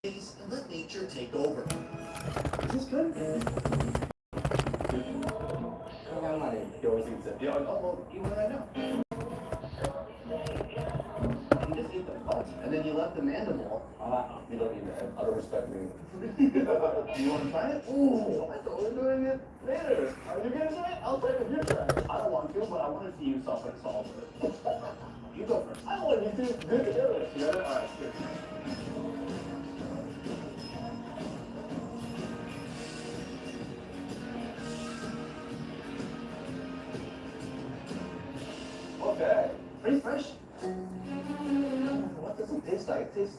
and let nature take over. Is this good? I'm not in. He always eats it. You know, oh, well, you want to know? You just eat the butt, and then you left the mandible. You don't need that. Out of respect, me. Do you want to try it? Ooh, I thought we were doing it later. Are you going to try it? I'll try it if you try it. I don't want to, but I want to see you suffer and solve it. You go first. I don't want you to do it together. Together? All right, good. Okay. Pretty fresh. What does it taste like? It tastes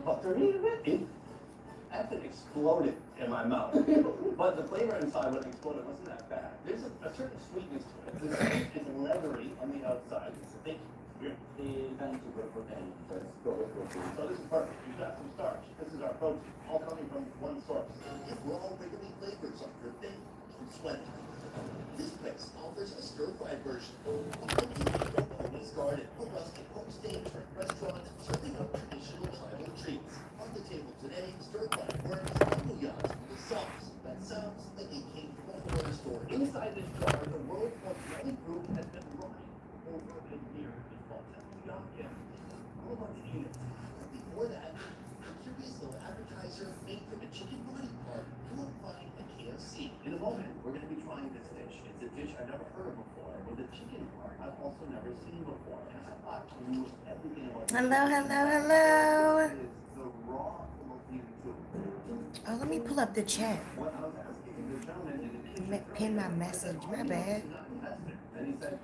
buttery a bit. It actually exploded in my mouth. But the flavor inside when it exploded wasn't that bad. There's a certain sweetness to it. It's leathery on the outside. It's thick. So this is perfect. We've got some starch. This is our protein, all coming from one source. If we're all regularly flavors of good thing, from sweat. This place offers a stir-fried version. Always guarded, a rustic homestay turned restaurant, serving up traditional tribal treats. On the table today, stir-fried worms, bouillons with a sauce that sounds like it came from a horror story. Inside this jar, the world's most yummy group has been running over a year. It's called Bangkok. All about the units. Before that, a curious little appetizer made from a chicken body part. You'll find a KFC. In a moment, we're going to be trying this dish. It's a dish I've never heard of before, with a chicken part I've also never seen before. And I thought everything about Hello. is the raw Philippine food. Oh, let me pull up the chat. What I was asking the gentleman, Pin my message. My bad. and he said,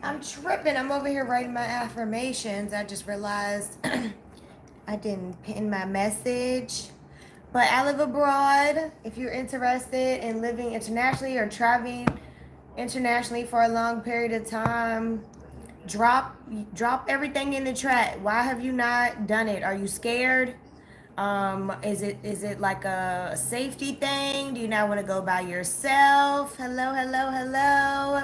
I'm tripping. I'm over here writing my affirmations. I just realized I didn't pin my message. But I live abroad. If you're interested in living internationally or traveling internationally for a long period of time, drop everything in the chat. Why have you not done it? Are you scared? Is it like a safety thing? Do you not want to go by yourself? Hello.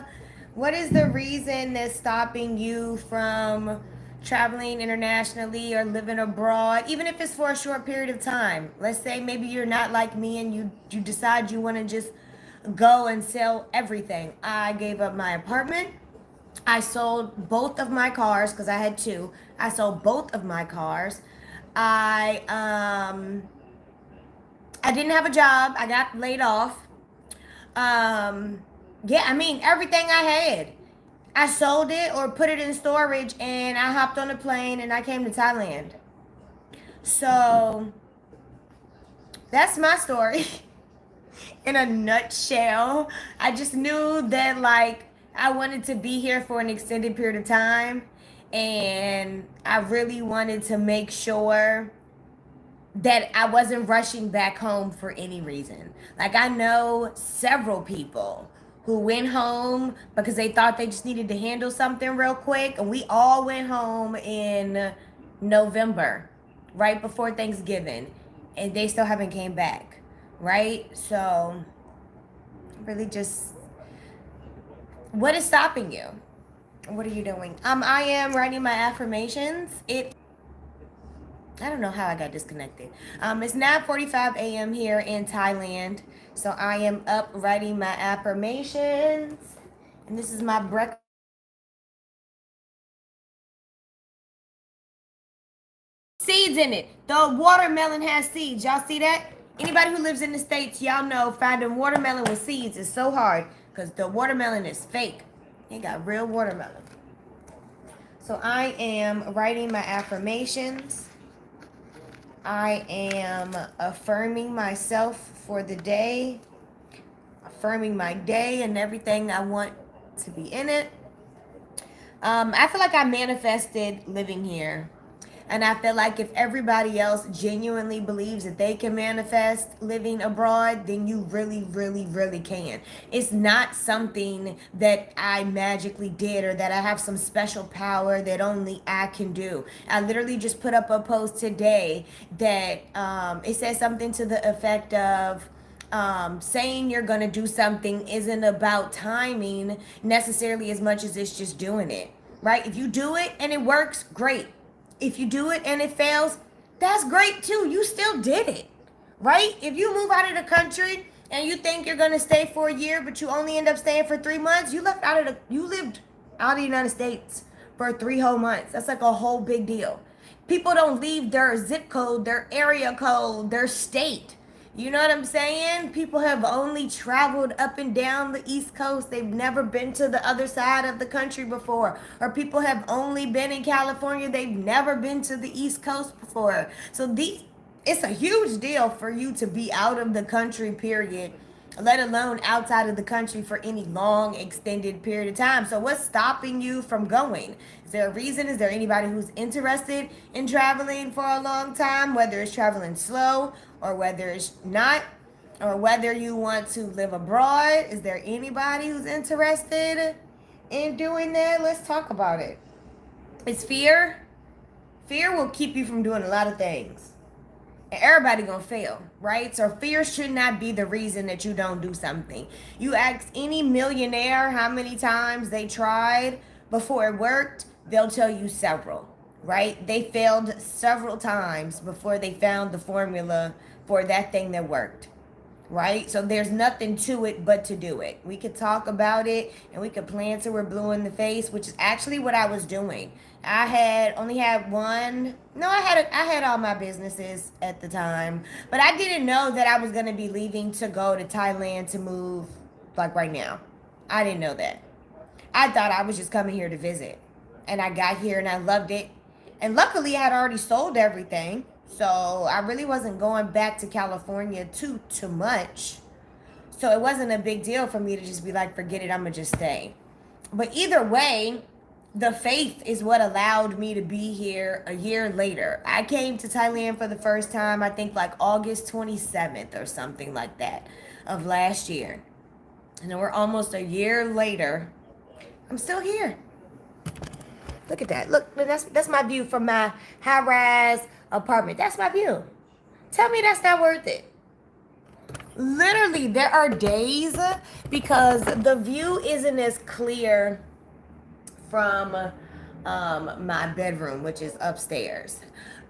What is the reason that's stopping you from traveling internationally or living abroad, even if it's for a short period of time? Let's say maybe you're not like me and you decide you want to just go and sell everything. I gave up my apartment. I sold both of my cars because I had two. I sold both of my cars. I didn't have a job. I got laid off. Yeah, I mean everything I had. I sold it or put it in storage, and I hopped on a plane and I came to Thailand. So that's my story in a nutshell. I just knew that like I wanted to be here for an extended period of time, and I really wanted to make sure that I wasn't rushing back home for any reason. Like I know several people who went home because they thought they just needed to handle something real quick, and we all went home in November, right before Thanksgiving, and they still haven't came back, right? So really just, what is stopping you? What are you doing? I am writing my affirmations. I don't know how I got disconnected. It's 9:45 a.m. here in Thailand. So I am up writing my affirmations. And this is my breakfast. Seeds in it. The watermelon has seeds. Y'all see that? Anybody who lives in the States, y'all know finding watermelon with seeds is so hard because the watermelon is fake. It got real watermelon. So I am writing my affirmations. I am affirming myself for the day, affirming my day and everything I want to be in it. I feel like I manifested living here. And I feel like if everybody else genuinely believes that they can manifest living abroad, then you really can. It's not something that I magically did or that I have some special power that only I can do. I literally just put up a post today that it says something to the effect of, saying you're going to do something isn't about timing necessarily as much as it's just doing it, right? If you do it and it works, great. If you do it and it fails, That's great too. You still did it, right? If you move out of the country and you think you're gonna stay for a year, but you only end up staying for 3 months, you lived out of the United States for 3 whole months. That's like a whole big deal. People don't leave their zip code, their area code, their state. You know what I'm saying? People have only traveled up and down the East Coast. They've never been to the other side of the country before. Or people have only been in California. They've never been to the East Coast before. So it's a huge deal for you to be out of the country, period, let alone outside of the country for any long extended period of time. So what's stopping you from going? Is there a reason? Is there anybody who's interested in traveling for a long time, whether it's traveling slow or whether it's not, or whether you want to live abroad? Is there anybody who's interested in doing that? Let's talk about it. It's fear. Fear will keep you from doing a lot of things. Everybody gonna fail, right? So fear should not be the reason that you don't do something. You ask any millionaire how many times they tried before it worked, they'll tell you several, right? They failed several times before they found the formula for that thing that worked, right? So there's nothing to it but to do it. We could talk about it and we could plan till we're blue in the face, which is actually what I was doing. I had only had one. No, I had all my businesses at the time, but I didn't know that I was going to be leaving to go to Thailand to move like right now. I didn't know that. I thought I was just coming here to visit, and I got here and I loved it. And luckily I had already sold everything, so I really wasn't going back to California too much. So it wasn't a big deal for me to just be like, forget it, I'm going to just stay. But either way, the faith is what allowed me to be here a year later. I came to Thailand for the first time, I think like August 27th or something like that of last year. And then we're almost a year later. I'm still here. Look at that. Look, that's my view from my high-rise apartment. That's my view. Tell me that's not worth it. Literally, there are days because the view isn't as clear from my bedroom, which is upstairs.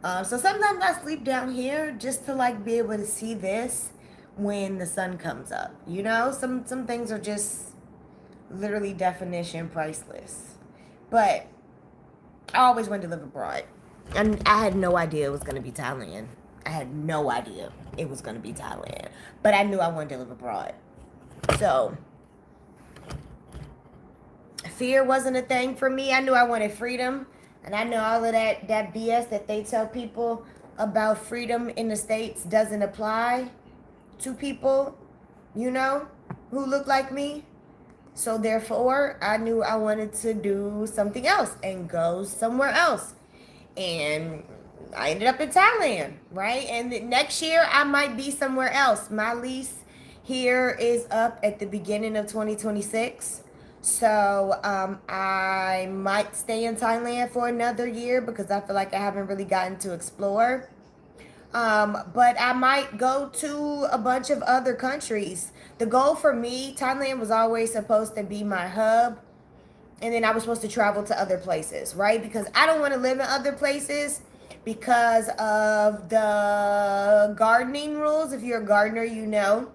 So sometimes I sleep down here just to like be able to see this when the sun comes up. You know, some things are just literally definition priceless. But I always wanted to live abroad. And I had no idea it was going to be Thailand. I had no idea it was going to be Thailand. But I knew I wanted to live abroad. So fear wasn't a thing for me. I knew I wanted freedom. And I know all of that BS that they tell people about freedom in the States doesn't apply to people, you know, who look like me. So therefore, I knew I wanted to do something else and go somewhere else. And I ended up in Thailand, right? And next year, I might be somewhere else. My lease here is up at the beginning of 2026. So I might stay in Thailand for another year because I feel like I haven't really gotten to explore. But I might go to a bunch of other countries. The goal for me, Thailand was always supposed to be my hub. And then I was supposed to travel to other places, right? Because I don't want to live in other places because of the gardening rules. If you're a gardener, you know.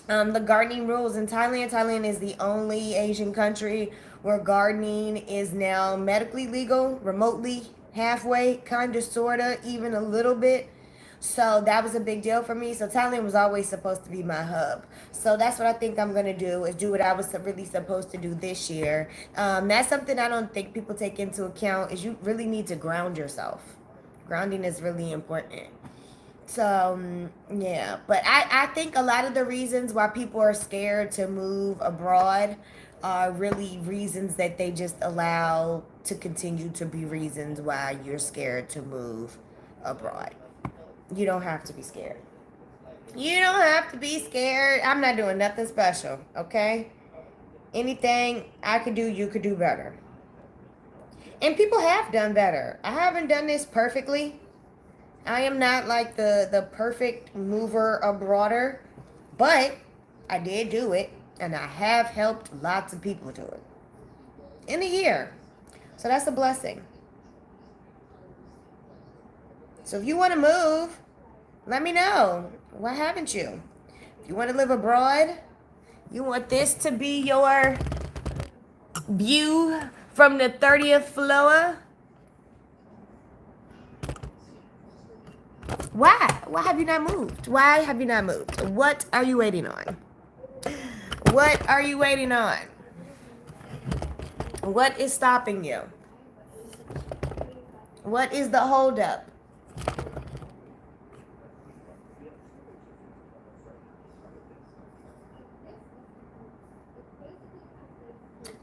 The gardening rules in Thailand. Thailand is the only Asian country where gardening is now medically legal, remotely, halfway, kind of, sort of, even a little bit. So that was a big deal for me. So Thailand was always supposed to be my hub. So that's what I think I'm going to do, is do what I was really supposed to do this year. That's something I don't think people take into account, is you really need to ground yourself. Grounding is really important. So, yeah. But I think a lot of the reasons why people are scared to move abroad are really reasons that they just allow to continue to be reasons why you're scared to move abroad. You don't have to be scared. You don't have to be scared. I'm not doing nothing special, okay? Anything I could do, you could do better. And people have done better. I haven't done this perfectly. I am not like the perfect mover abroader, but I did do it, and I have helped lots of people do it in a year. So that's a blessing. So if you want to move, let me know. Why haven't you? If you want to live abroad, you want this to be your view from the 30th floor. Why? Why have you not moved? Why have you not moved? What are you waiting on? What are you waiting on? What is stopping you? What is the holdup?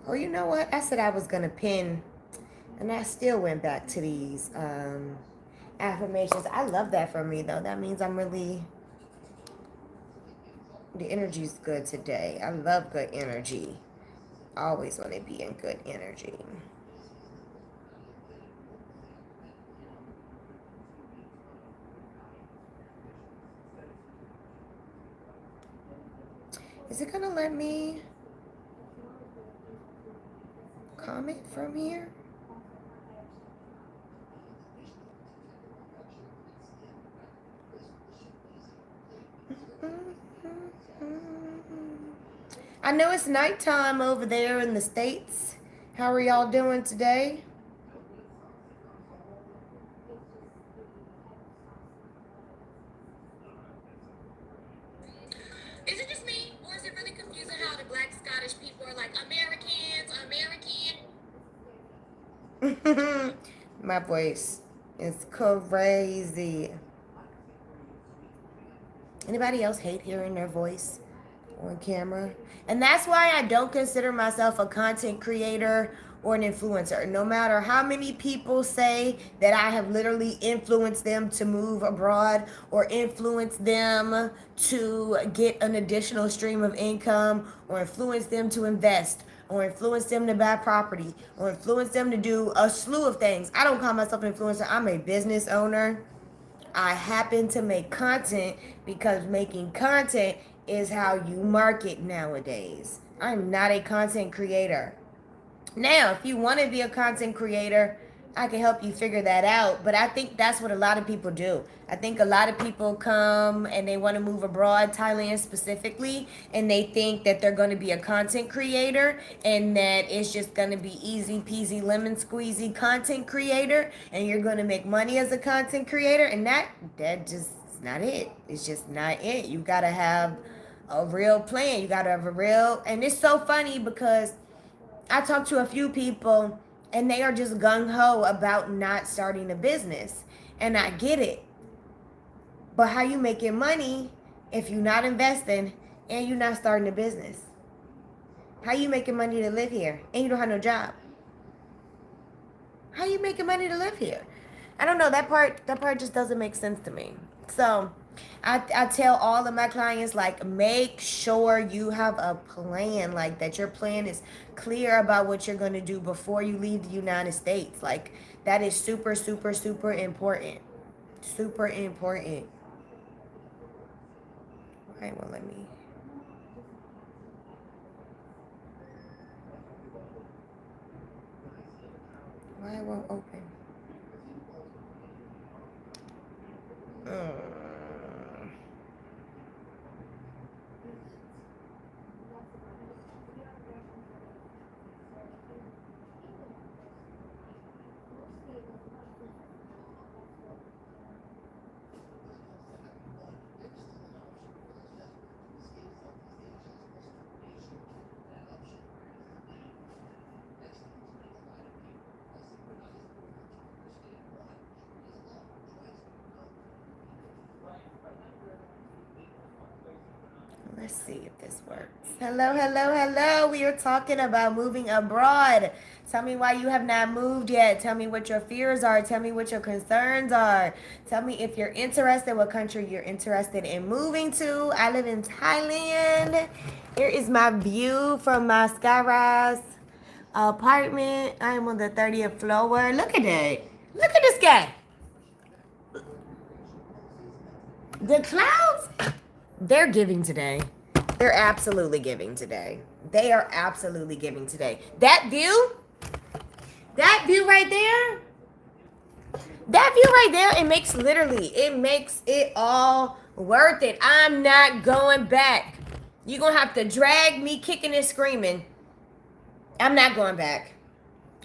Oh, you know what? I said I was going to pin, and I still went back to these affirmations. I love that for me, though. That means I'm really, the energy's good today. I love good energy. Always want to be in good energy. Is it going to let me comment from here? I know it's nighttime over there in the States. How are y'all doing today? Is it just me, or is it really confusing how the Black Scottish people are like Americans, American? My voice is crazy. Anybody else hate hearing their voice on camera? And that's why I don't consider myself a content creator or an influencer. No matter how many people say that I have literally influenced them to move abroad or influenced them to get an additional stream of income or influence them to invest or influence them to buy property or influence them to do a slew of things. I don't call myself an influencer. I'm a business owner. I happen to make content because making content is how you market nowadays. I'm not a content creator. Now, if you want to be a content creator, I can help you figure that out. But I think that's what a lot of people do. I think a lot of people come and they want to move abroad, Thailand specifically, and they think that they're going to be a content creator and that it's just going to be easy peasy lemon squeezy content creator and you're going to make money as a content creator. And that just is not it. It's just not it. You got to have a real plan. You got to have a real, and it's so funny because I talked to a few people and they are just gung-ho about not starting a business. And I get it. But how you making money if you're not investing and you're not starting a business? How you making money to live here and you don't have no job? How you making money to live here? I don't know. That part just doesn't make sense to me. So I tell all of my clients, like, make sure you have a plan, like that your plan is clear about what you're going to do before you leave the United States. Like, that is super, super, super important. Super important. Why won't let me? Why it won't open? Let's see if this works. Hello, hello, hello. We are talking about moving abroad. Tell me why you have not moved yet. Tell me what your fears are. Tell me what your concerns are. Tell me if you're interested, what country you're interested in moving to. I live in Thailand. Here is my view from my skyrise apartment. I am on the 30th floor. Look at that. Look at this guy. The clouds, they're giving today. They're absolutely giving today. They are absolutely giving today. That view right there, That view right there, it makes it all worth it. I'm not going back. You're going to have to drag me kicking and screaming. I'm not going back.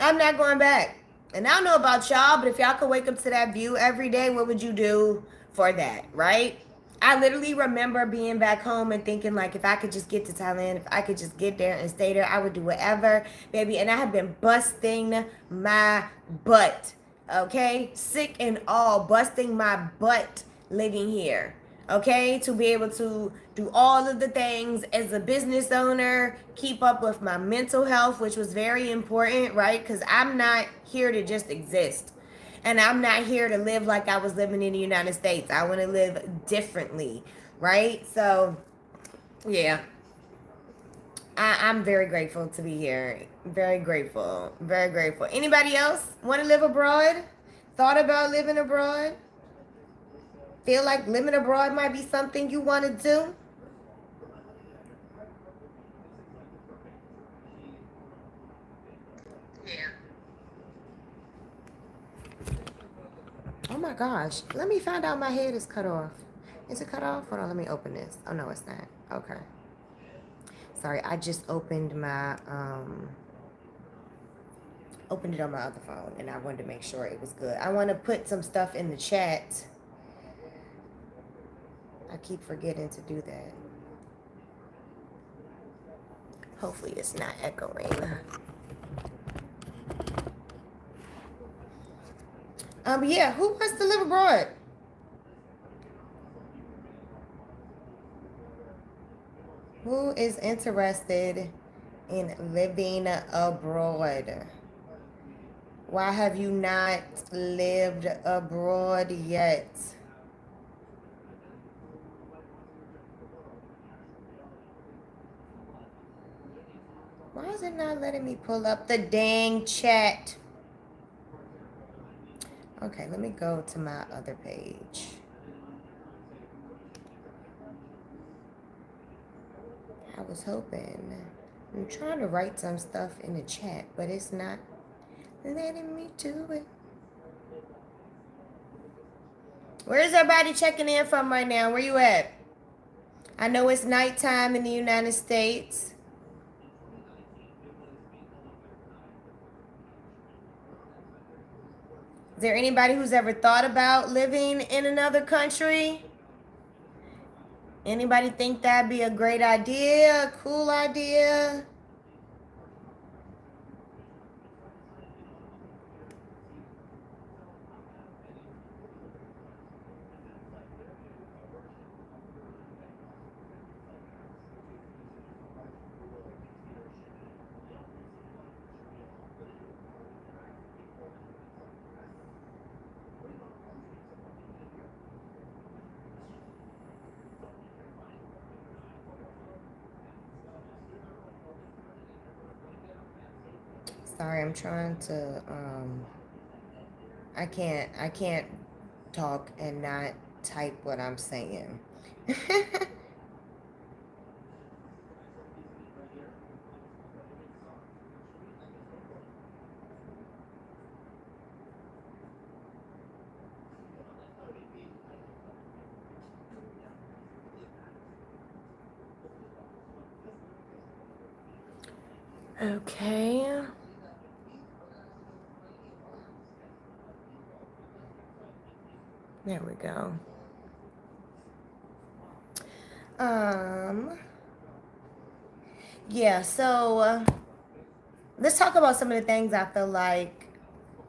I'm not going back. And I don't know about y'all, but if y'all could wake up to that view every day, what would you do for that, right? I literally remember being back home and thinking, like, if I could just get to Thailand, if I could just get there and stay there, I would do whatever, baby. And I have been busting my butt, okay? Sick and all, busting my butt living here, okay? To be able to do all of the things as a business owner, keep up with my mental health, which was very important, right? Because I'm not here to just exist. And I'm not here to live like I was living in the United States. I want to live differently, right? So, yeah. I'm very grateful to be here. Very grateful. Very grateful. Anybody else want to live abroad? Thought about living abroad? Feel like living abroad might be something you want to do? Yeah. Oh my gosh. Let me find out my head is cut off. Is it cut off? Hold on, let me open this. Oh no, it's not. Okay. Sorry, I just opened my opened it on my other phone and I wanted to make sure it was good. I want to put some stuff in the chat. I keep forgetting to do that. Hopefully it's not echoing. Yeah, who wants to live abroad? Who is interested in living abroad? Why have you not lived abroad yet? Why is it not letting me pull up the dang chat? Okay, let me go to my other page. I was hoping. I'm trying to write some stuff in the chat, but it's not letting me do it. Where is everybody checking in from right now? Where you at? I know it's nighttime in the United States. Is there anybody who's ever thought about living in another country? Anybody think that'd be a great idea, a cool idea? Sorry, I'm trying to I can't talk and not type what I'm saying. Okay. There we go. Yeah, so let's talk about some of the things I feel like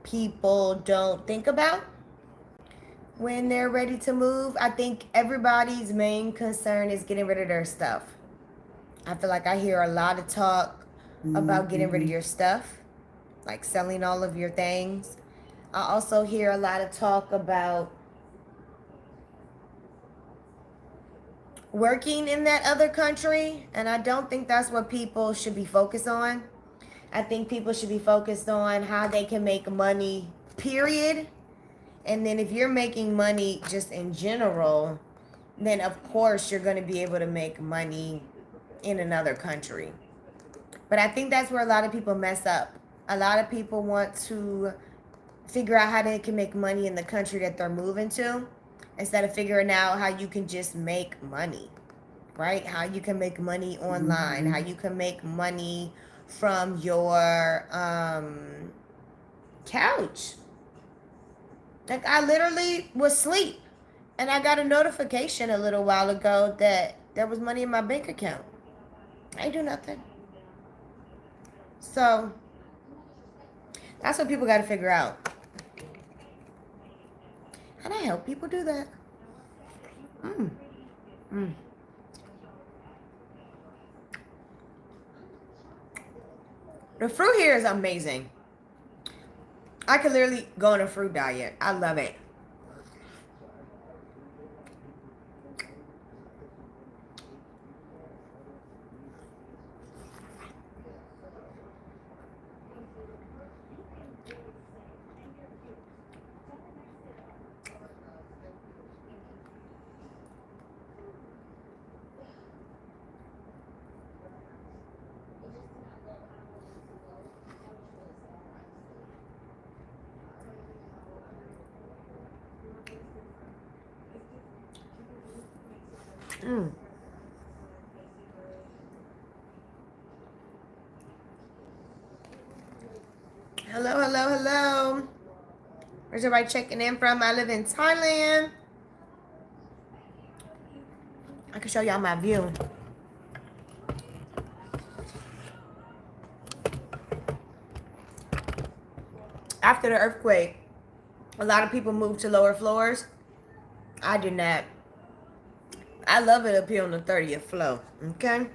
people don't think about when they're ready to move. I think everybody's main concern is getting rid of their stuff. I feel like I hear a lot of talk about getting rid of your stuff, like selling all of your things. I also hear a lot of talk about working in that other country, and I don't think that's what people should be focused on. I think people should be focused on how they can make money, period. And then if you're making money just in general, then of course you're going to be able to make money in another country. But I think that's where a lot of people mess up. A lot of people want to figure out how they can make money in the country that they're moving to instead of figuring out how you can just make money, right? How you can make money online, how you can make money from your couch. Like, I literally was asleep and I got a notification a little while ago that there was money in my bank account. I ain't do nothing. So that's what people got to figure out. How do I help people do that? The fruit here is amazing. I could literally go on a fruit diet. I love it. Hello, hello, hello. Where's everybody checking in from? I live in Thailand. I can show y'all my view. After the earthquake, a lot of people moved to lower floors. I did not. I love it up here on the 30th floor. Okay?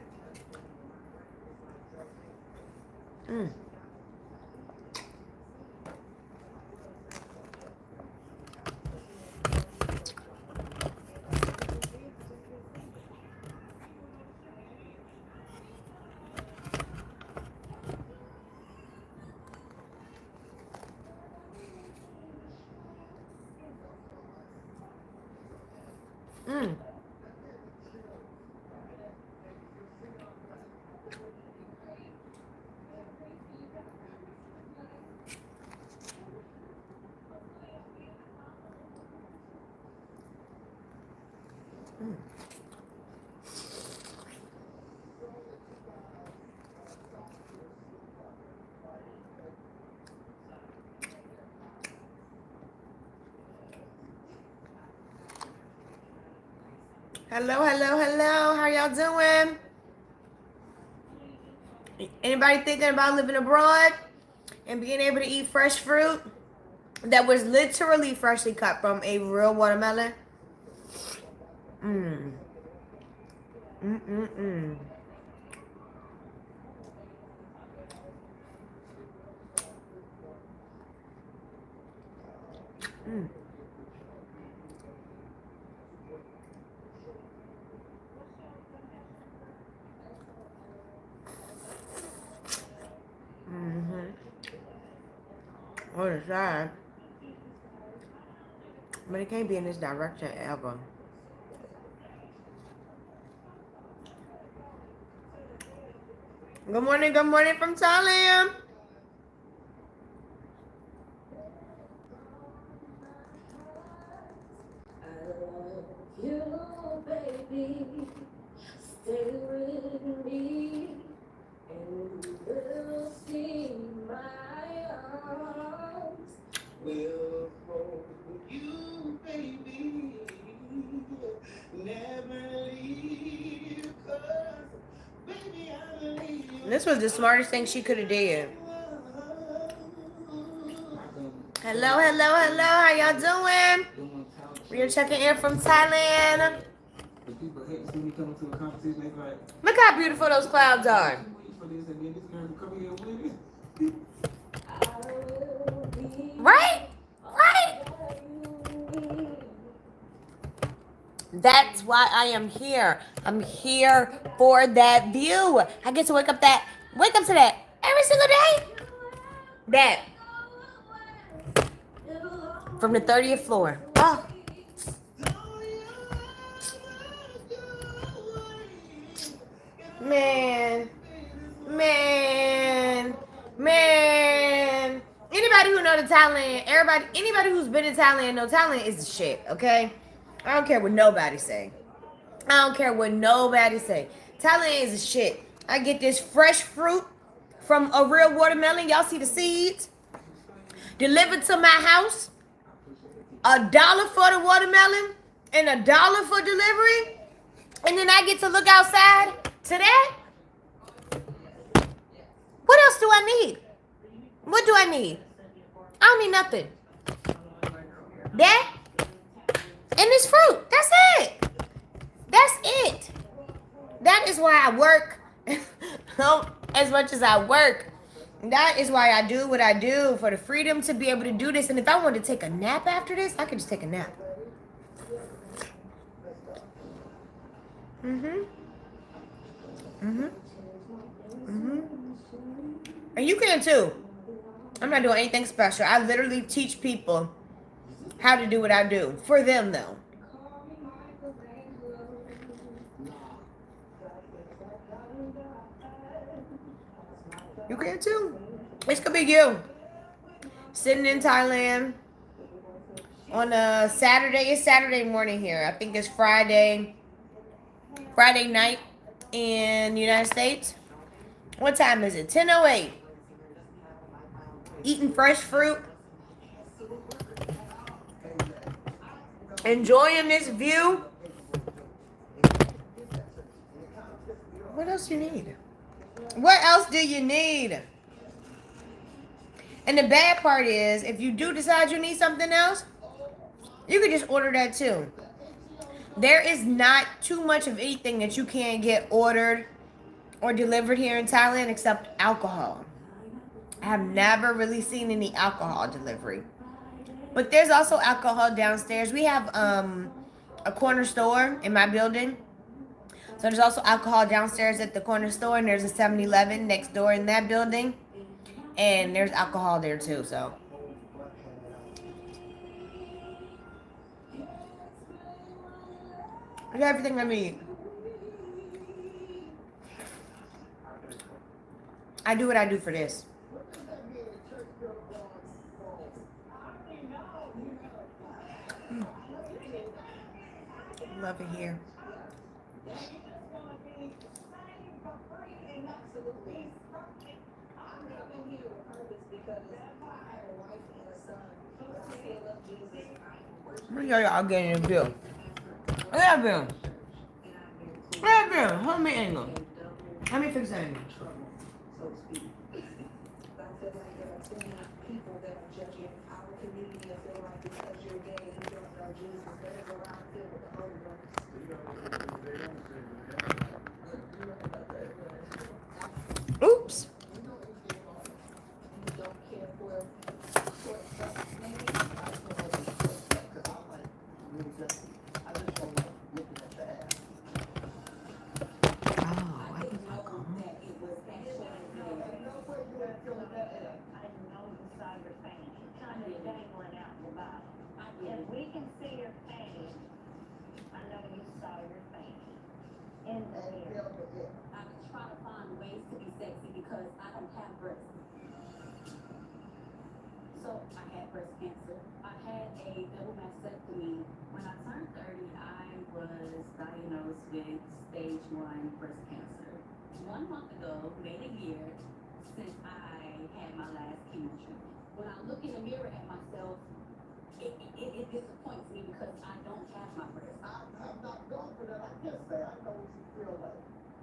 Hello, hello, hello. How y'all doing? Anybody thinking about living abroad and being able to eat fresh fruit that was literally freshly cut from a real watermelon? What is that? But it can't be in this direction ever. Good morning from Thailand. You, baby, stay with me, and you will see my arms will hold you, baby, never leave, 'cause, baby, I believe. This was the smartest thing she could have did. Hello, hello, hello. How y'all doing? We are checking in from Thailand. Look how beautiful those clouds are. Right? Right? That's why I am here. I'm here for that view. I get to wake up to that every single day. That. From the 30th floor. Oh. Man. Anybody anybody who know the Thailand, anybody who's been in Thailand know Thailand is the shit, okay? I don't care what nobody say. I don't care what nobody say. Thailand is the shit. I get this fresh fruit from a real watermelon. Y'all see the seeds? Delivered to my house. $1 for the watermelon and $1 for delivery. And then I get to look outside to that. What else do I need? What do I need? I don't need nothing. That and this fruit. That's it. That's it. That is why I work as much as I work. That is why I do what I do, for the freedom to be able to do this. And if I want to take a nap after this, I can just take a nap. And you can too. I'm not doing anything special. I literally teach people how to do what I do. For them, though. You can too. This could be you. Sitting in Thailand on a Saturday. It's Saturday morning here. I think it's Friday night in the United States. What time is it? 10:08. Eating fresh fruit. Enjoying this view. What else do you need? What else do you need? And the bad part is, if you do decide you need something else, you can just order that too. There is not too much of anything that you can't get ordered or delivered here in Thailand except alcohol. I have never really seen any alcohol delivery. But there's also alcohol downstairs. We have a corner store in my building. So there's also alcohol downstairs at the corner store, and there's a 7-Eleven next door in that building. And there's alcohol there too, so. I got everything I need. I do what I do for this. Love it here. What are y'all getting in the bill? Look at that bill. Look at that bill. Hold me angle. Let me fix that angle. Oops. And we can see your pain. I know you saw your pain in the mirror. I try to find ways to be sexy because I don't have breasts. So I had breast cancer. I had a double mastectomy. When I turned 30, I was diagnosed with stage 1 breast cancer. 1 month ago, made a year since I had my last chemo treatment. When I look in the mirror at myself, it disappoints me because I don't have my breasts. I'm not going for that. I just say I know what you feel like.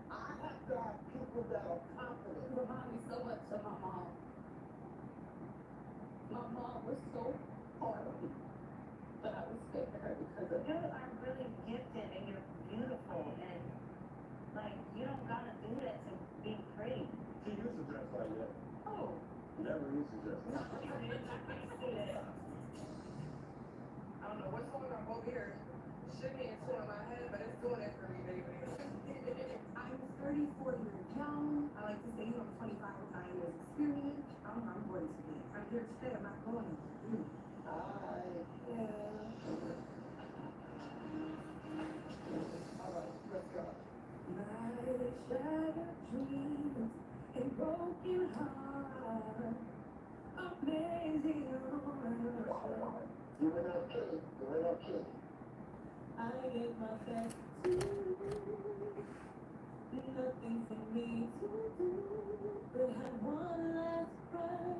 I have to have people that are confident. It reminds me so much of my mom. My mom was so hard on me, but I respect her because of You are really gifted and you're beautiful and like you don't gotta do that to be pretty. She used to dress like that. Oh. Never used to dress like that. I don't know what's going on over here. Shimmy and two in my head, but it's doing it for me, baby. I was 34 years young. I like to say, 25 years experience. I'm going to be. I'm here to stay. I'm not going. Hi. Yeah. All right, let's go. My shattered dreams and broken heart. Amazing. You went up, kid. You went up, kid. I gave my best to you. Nothing for me to do. But have one last cry.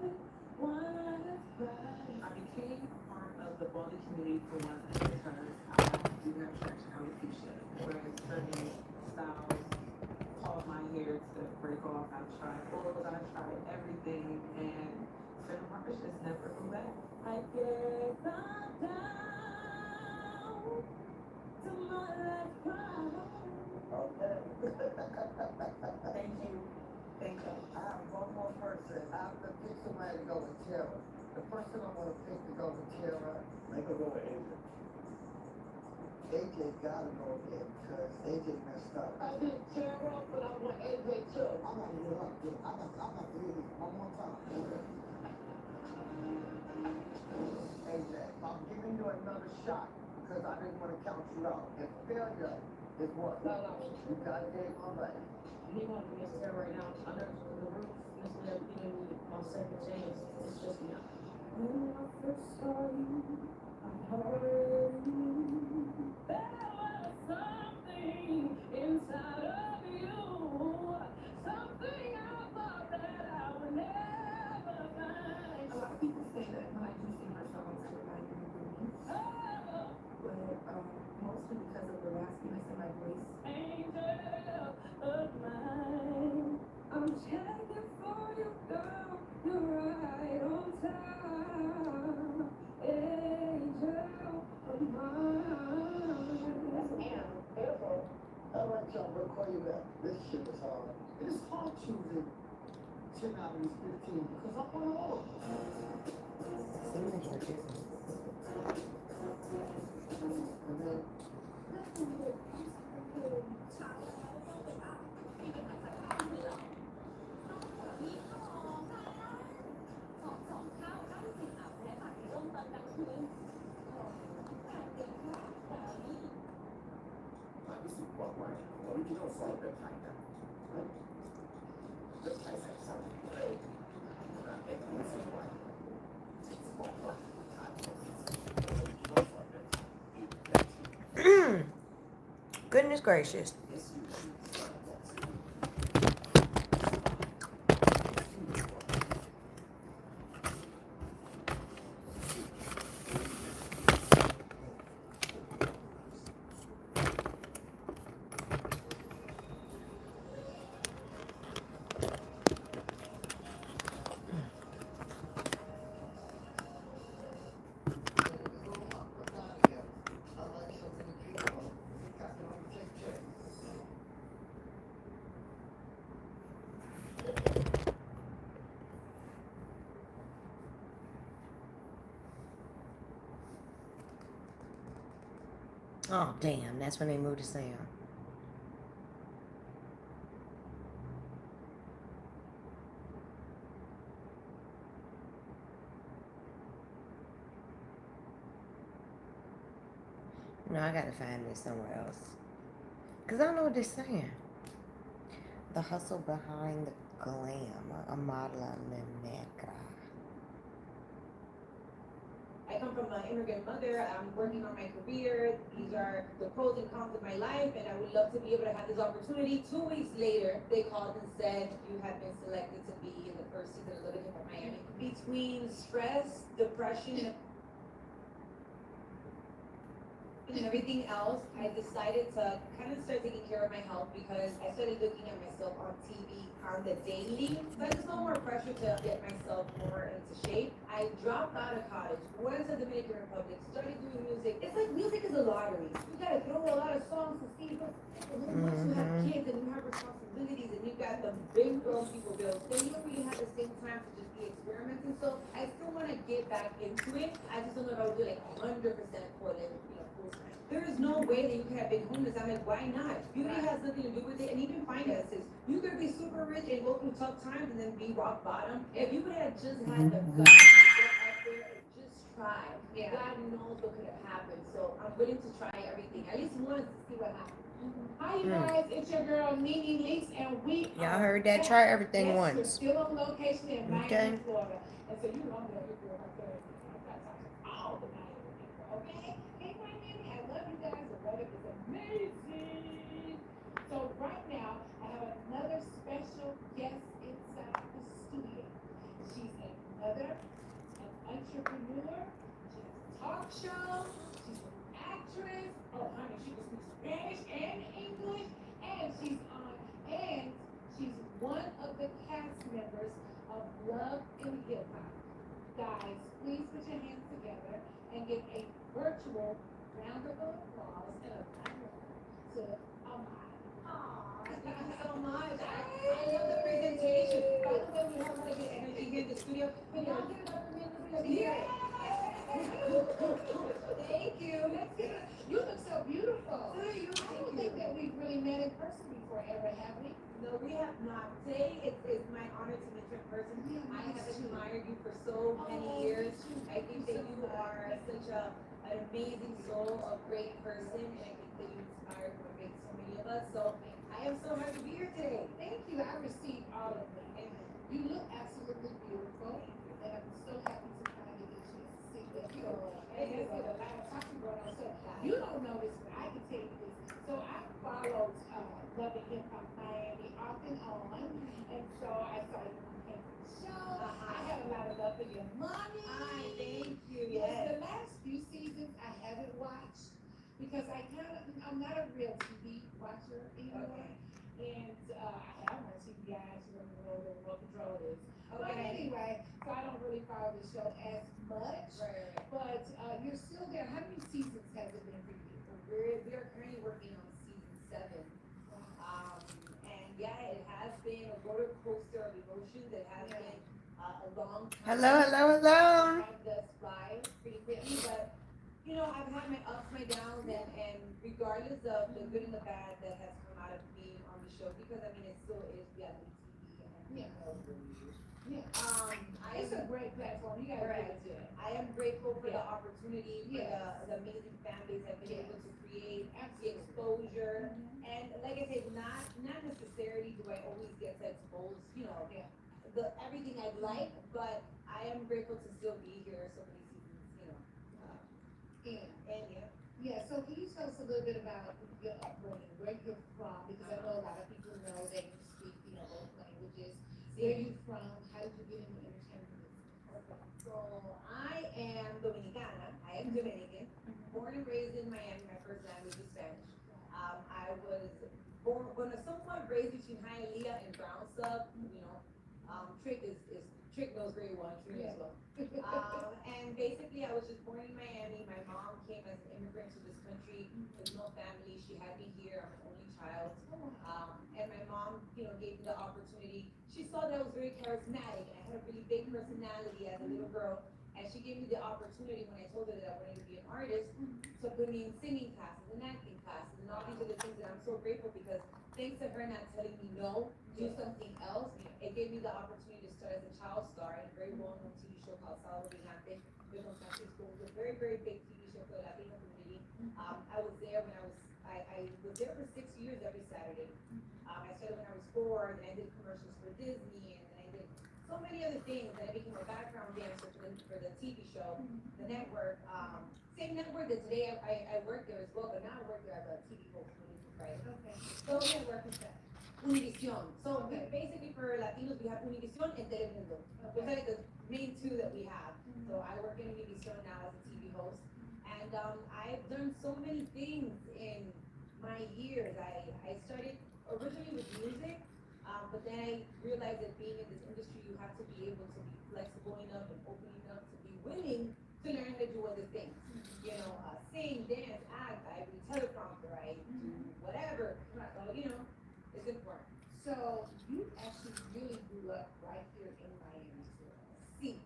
One last cry. I became a part of the Bali community for one because I do have church alopecia. Whereas certain styles cause my hair to break off. I've tried oils, I've tried everything, and certain markers just never go back. I guess I'm down to my last cry. Okay. Thank you. Thank you. I have one more person. I have to pick somebody to go with Tara. The person I want to pick to go with Tara, make her go with AJ. AJ gotta go with him because AJ messed up. I did Tara, but I want AJ too. I'm not gonna give up. I'm not to leave it one more time. AJ, I'm giving you another shot because I didn't want to count you out. And failure is what? No. You gotta get my right. He wants me to stay right now under the roof. This is everything on second chance. It's just not. When I first saw you, I heard you. There was something inside of you. Something I thought that I would never find. A lot of people say that when I do sing my songs, I remind them of me. Oh, But mostly because of the raspiness in my voice. angel of mine. I'm checking for you, girl. You're right on time. Angel of mine. Beautiful. All right, y'all, we'll call you back. This shit was hard. It is hard choosing 10 out of these 15 because I want all of them. And then, this is what we're original for the time. Right? The price has something to do. This is why. It's more fun. Goodness gracious. Oh, damn. That's when they moved the sound. No, I gotta find this somewhere else. Because I don't know what they're saying. The hustle behind the glam. A model on the neck. I come from an immigrant mother. I'm working on my career. These are the pros and cons of my life, and I would love to be able to have this opportunity. 2 weeks later, they called and said, you have been selected to be in the first season of Living Hip Hop Miami. Between stress, depression, and everything else, I decided to kind of start taking care of my health because I started looking at myself on TV on the daily. So I just no more pressure to get myself more into shape. I dropped out of college, went to the Dominican Republic, started doing music. It's like music is a lottery. You gotta throw a lot of songs to see, but once you have kids and you have responsibilities and you got the big grown people bills, then you don't really have the same time to just be experimenting. So I still want to get back into it. I just don't know if I would do like 100% for them, full time. There is no way that you can have been homeless. I'm like, why not? Beauty has nothing to do with it, and even finances. You could be super rich and go through tough times and then be rock bottom. If you would have just had the guts to get out there and just try, God knows what could have happened. So I'm willing to try everything, at least once to see what happens. Hi, you guys. It's your girl Nene Leaks, and we Y'all heard that? Try everything Yes, we're once. still on location in Miami, Okay. Florida. And so you know I'm gonna hit you right there. I gotta talk to all the Miami people, okay? Hey, Miami, I love you guys. The weather is amazing. So right now, I have another special guest inside the studio. She's an entrepreneur. She has a talk show. She's an actress. Oh, honey, she can speak Spanish and English. And she's one of the cast members of Love and Hip Hop. Guys, please put your hands together and give a virtual round of applause and a to Amai. Thank you so much. I love the presentation. By the way, we have a lot of good energy here in the studio. Can y'all give it up for me a little bit? Yeah. Thank you. You look so beautiful. Thank you. I don't think that we've really met in person before ever, have we? No, we have not. Today it's my honor to meet you in person. I have admired you for so many years. I think that you are such an amazing soul, a great person, and I think that you inspire so many of us. So I am so happy to be here today. Thank you. I received all of them. And you look absolutely beautiful. And I'm so happy to finally get you to see this. So, and there's been a lot of talking going on. So you don't know this, but I can tell you this. So I followed Love and Hip Hop Miami off and on. And so I saw you on the show. I have a lot of love for your mommy. Thank you. Yes, Yes. the last few seasons I haven't watched because I'm not a real TV watcher anymore. And I have my TV eyes, you know what remote control is. But anyway, so I don't really follow the show as much. Right. But you're still there. How many seasons has it been for you? We are currently working on season 7. And yeah, it has been a roller coaster of emotions. It has been a long time. Hello. Time does fly pretty quickly, but you know, I've had my ups, my downs, and regardless of the good and the bad that has come out of being on the show, because I mean, it still is reality TV, and Yeah. yeah. It's a great platform. You gotta give it to it. I am grateful for the opportunity, for Yes. the amazing fan base I've been able to create, the Absolutely. exposure, and like I said, not necessarily do I always get to expose, you know, Yeah. the everything I'd like, but I am grateful to still be here so many seasons, you know. And yeah. Yeah, so can you tell us a little bit about your upbringing, where you're from? Because I know a lot of people know that you speak, you know, both languages. Where are you from? How did you get into entertainment? Okay. So I am Dominicana. I am Dominican. Born and raised in Miami. My first language is Spanish. I was somewhat raised between Hialeah and Brown Sub. You know, Trick knows very well. Trick as well. And basically, I was just born in Miami. My mom came as an immigrant to this country with no family. She had me here. I'm an only child. And my mom, you know, gave me the opportunity. She saw that I was very charismatic. I had a really big personality as a little girl. And she gave me the opportunity when I told her that I wanted to be an artist to put me in singing classes and acting classes and all these other things. And I'm so grateful because thanks to her not telling me no, do something else, it gave me the opportunity to start as a child star in a very well-known TV show called Salvo Gigante. It was a very, very big TV show for the Latino community. I was there when I was there for 6 years every Saturday. I started when I was 4, and then I did commercials for Disney, and then I did so many other things. And I became a background dancer for the TV show, the network. Same network that today I work there as well, but now I work there as a TV host, right? Okay. So network is that. Univision. So basically for Latinos, we have Univision and Telemundo. Those are like the main 2 that we have. So I work in Univision now as a TV host. And I've done so many things in my years. I started originally with music, but then I realized that being in this industry, you have to be able to be flexible enough and open enough to be willing to learn how to do other things. You know, sing, dance, act, I read teleprompter, I do whatever. So, you know, it's important. So you actually really grew up right here in Miami. See.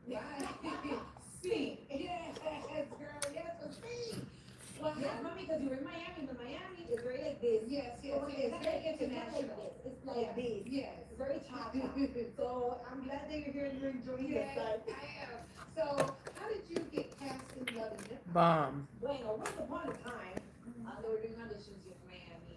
Right. See. Yes, girl. Yes, see. Well, Yeah, not because you're in Miami, but Miami is very like this. yes. So it's very international. It's like this. Yes. It's very cha-cha. So I'm glad that you're here and you're enjoying Yes, this. I am. So how did you get cast in Love and Hip Hop? Bomb. Bueno, once upon a time, they were doing auditions here in Miami,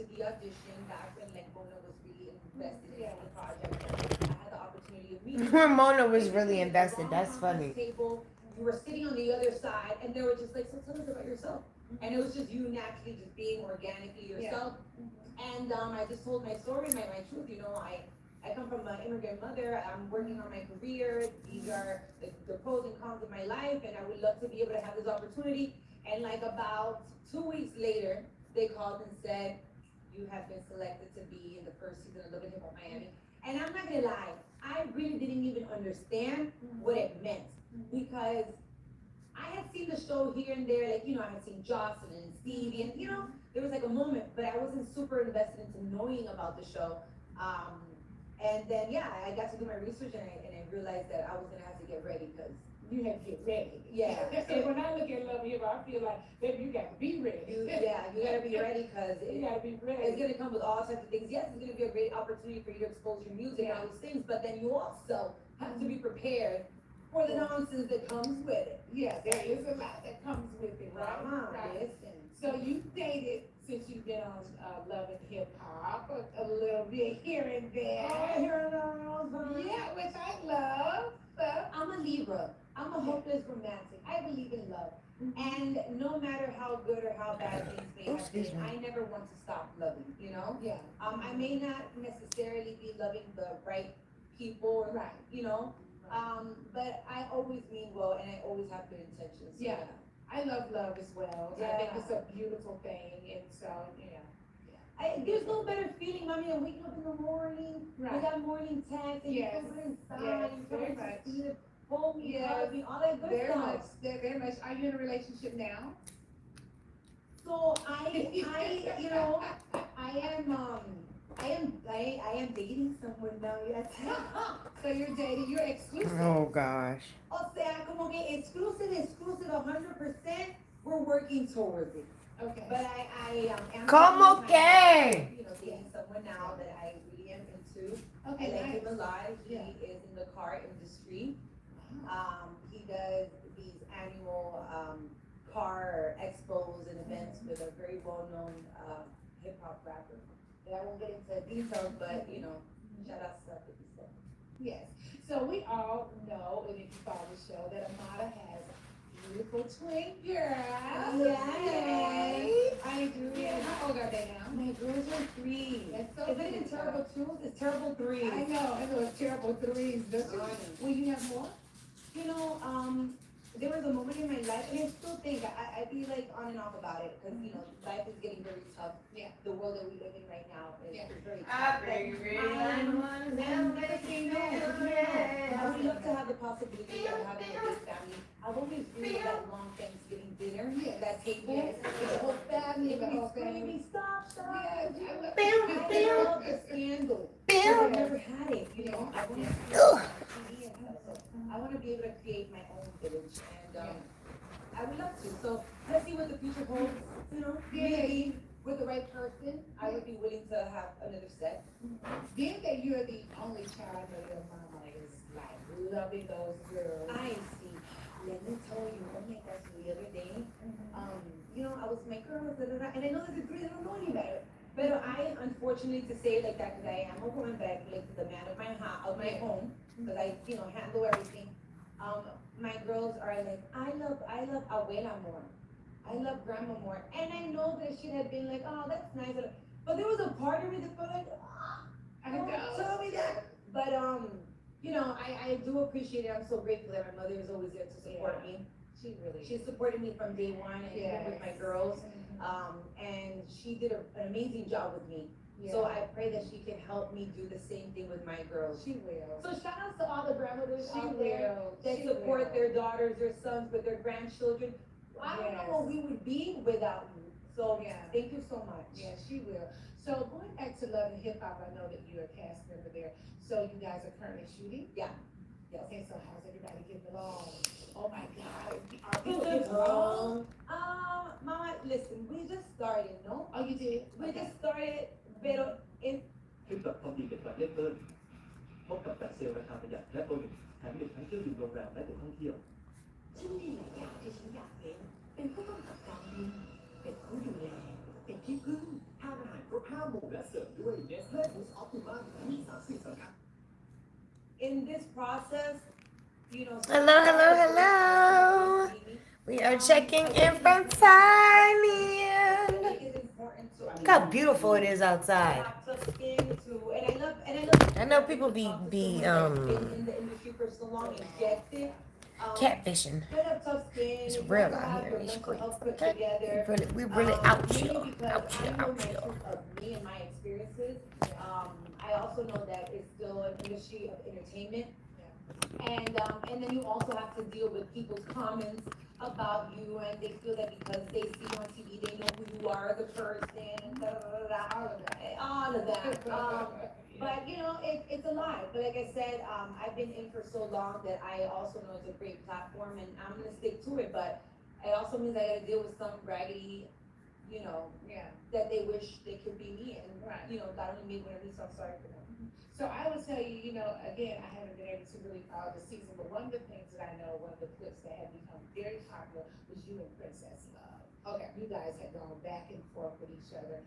to the audition back when like Mona was really invested in the project. I had the opportunity of meeting. Mona was Basically, really at the invested. wrong That's conference funny. Table, you were sitting on the other side, and they were just like, "So tell us about yourself." And it was just you naturally just being organically yourself. And I just told my story, my truth. You know, I come from an immigrant mother. I'm working on my career. These are the pros and cons of my life, and I would love to be able to have this opportunity. And like about 2 weeks later, they called and said, "You have been selected to be in the first season of Love and Hip Hop Miami." And I'm not gonna lie, I really didn't even understand what it meant because I had seen the show here and there, like, you know, I had seen Jocelyn and Stevie, and, you know, there was like a moment, but I wasn't super invested into knowing about the show. And then, yeah, I got to do my research and I realized that I was gonna have to get ready, because, You have to get ready. yeah. And when I look at Love and Hip Hop, I feel like, baby, you gotta be ready. You gotta be ready, because You gotta be it's ready. gonna come with all types of things. Yes, it's gonna be a great opportunity for you to expose your music and all these things, but then you also have to be prepared for the nonsense that comes with it. Yeah, there is a lot that comes with it, right? Right. Listen. So you dated, since you've been on Love and Hip Hop, a little bit here and there. Yeah, which I love. I'm a Libra. I'm a hopeless romantic. I believe in love. And no matter how good or how bad things may have Excuse been, me. I never want to stop loving, you know? Yeah. I may not necessarily be loving the right people, or, Right. you know, but I always mean well, and I always have good intentions. So, Yeah. I love love as well. I think Yeah. it's a beautiful thing, and so, yeah. There's no better feeling, mommy, than waking up in the morning, Right. with that morning text, and Yes. you feel good inside, Yes, you feel very like much. you see it, hold me, Yes. hug me, all that good Very stuff. much, very much. Are you in a relationship now? So you know, I am dating someone now, yes. So you're dating, you're exclusive. Oh gosh. O sea, como que exclusive, 100%, we're working towards it. Okay. But I am. ¿Cómo que? You know, dating someone now that I really am into. Okay, I like nice. him a lot. He Yeah. is in the car industry. He does these annual car expos and events with a very well-known hip hop rapper. And I won't get into details, but you know, shout out to 50 Cent. Yes. So we all know, and if you follow the show, that Amada has beautiful twin girls. Yay. I do. Yeah. How old are they now? My girls are 3. That's so Is it in beautiful. terrible 2s? It's terrible 3s. I know it's terrible threes. Don't you? Will you have more? You know, there was a moment in my life, and I still think I be like on and off about it, because you know, life is getting very tough. Yeah. The world that we live in right now is Yeah. very tough. I would love to have the possibility of having a big family. I've always dreamed of that long Thanksgiving dinner, that table, Yes. with the whole family, The whole everybody's family. screaming, stop, stop. Yes, I love I love the scandal. But I've never had it, you know. I want to be able to create my own village, and I would love to. So let's see what the future holds. You know, maybe with the right person, I would be willing to have another set. Being that you're the only child of your mama is like loving those girls. I see. Let me tell you, oh my gosh, the other day, you know, I was my girls, and I know that the three don't know any better. But I, unfortunately, to say it like that, because I am a woman, but I relate to the man of my home, because I, you know, handle everything. My girls are like, I love abuela more. I love grandma more. And I know that she had been like, oh, that's nice. But there was a part of me that felt like, I know. tell me that. But, you know, I do appreciate it. I'm so grateful that my mother is always there to support me. She really. She supported me from day one, and even with my girls. And she did an amazing job with me. Yeah. So I pray that she can help me do the same thing with my girls. She will. So shout outs to all the grandmothers She out there will. that She support will. their daughters, their sons, with their grandchildren. I don't know Yes. what we would be without you. So Yeah. thank you so much. Yeah, she will. So going back to Love and Hip Hop, I know that you're a cast member there. So you guys are currently shooting? Yeah. Yes. Okay, so how's everybody getting along? Oh my God, are people getting along? Mama, listen, we just started, no? Oh, you did? We just started, pero in คลิปแบบความดีเด็ดกว่าเล่นเพิ่มพบกับแฟลชเซลล์ราคาประหยัดและโปรหนึ่งแถมหนึ่งทั้งเครื่องดื่มโรงแรมและตั๋วท่องเที่ยว ฉันมีหลายอย่างที่ฉันอยากเป็นผู้กำกับการบินเป็นผู้ดูแล เป็นที่พึ่งทานอาหารครบห้า และเสริมด้วยเนสเล่มูสออปติมัมมีสารสิ่งสำคัญ In this process, you know. Hello, hello, hello. We are checking in from Thailand. Look how beautiful it is outside. I know people be in the industry for so long and get it. catfishing. It's real out here in these streets. Okay? We really out here. Out here, out here. Of me and my experiences. I also know that it's still an industry of entertainment. And then you also have to deal with people's comments about you, and they feel that because they see you on TV, they know who you are as a person, and all of that. But you know, it's a lie. But like I said, I've been in for so long that I also know it's a great platform, and I'm gonna stick to it. But it also means I gotta deal with some raggedy, you know, that they wish they could be me, and you know, God only made one of these, so I'm sorry for them. So I will tell you, you know, again, I haven't been able to really follow the season, but one of the things that I know, one of the clips that had become very popular was you and Princess Love. Okay. You guys had gone back and forth with each other.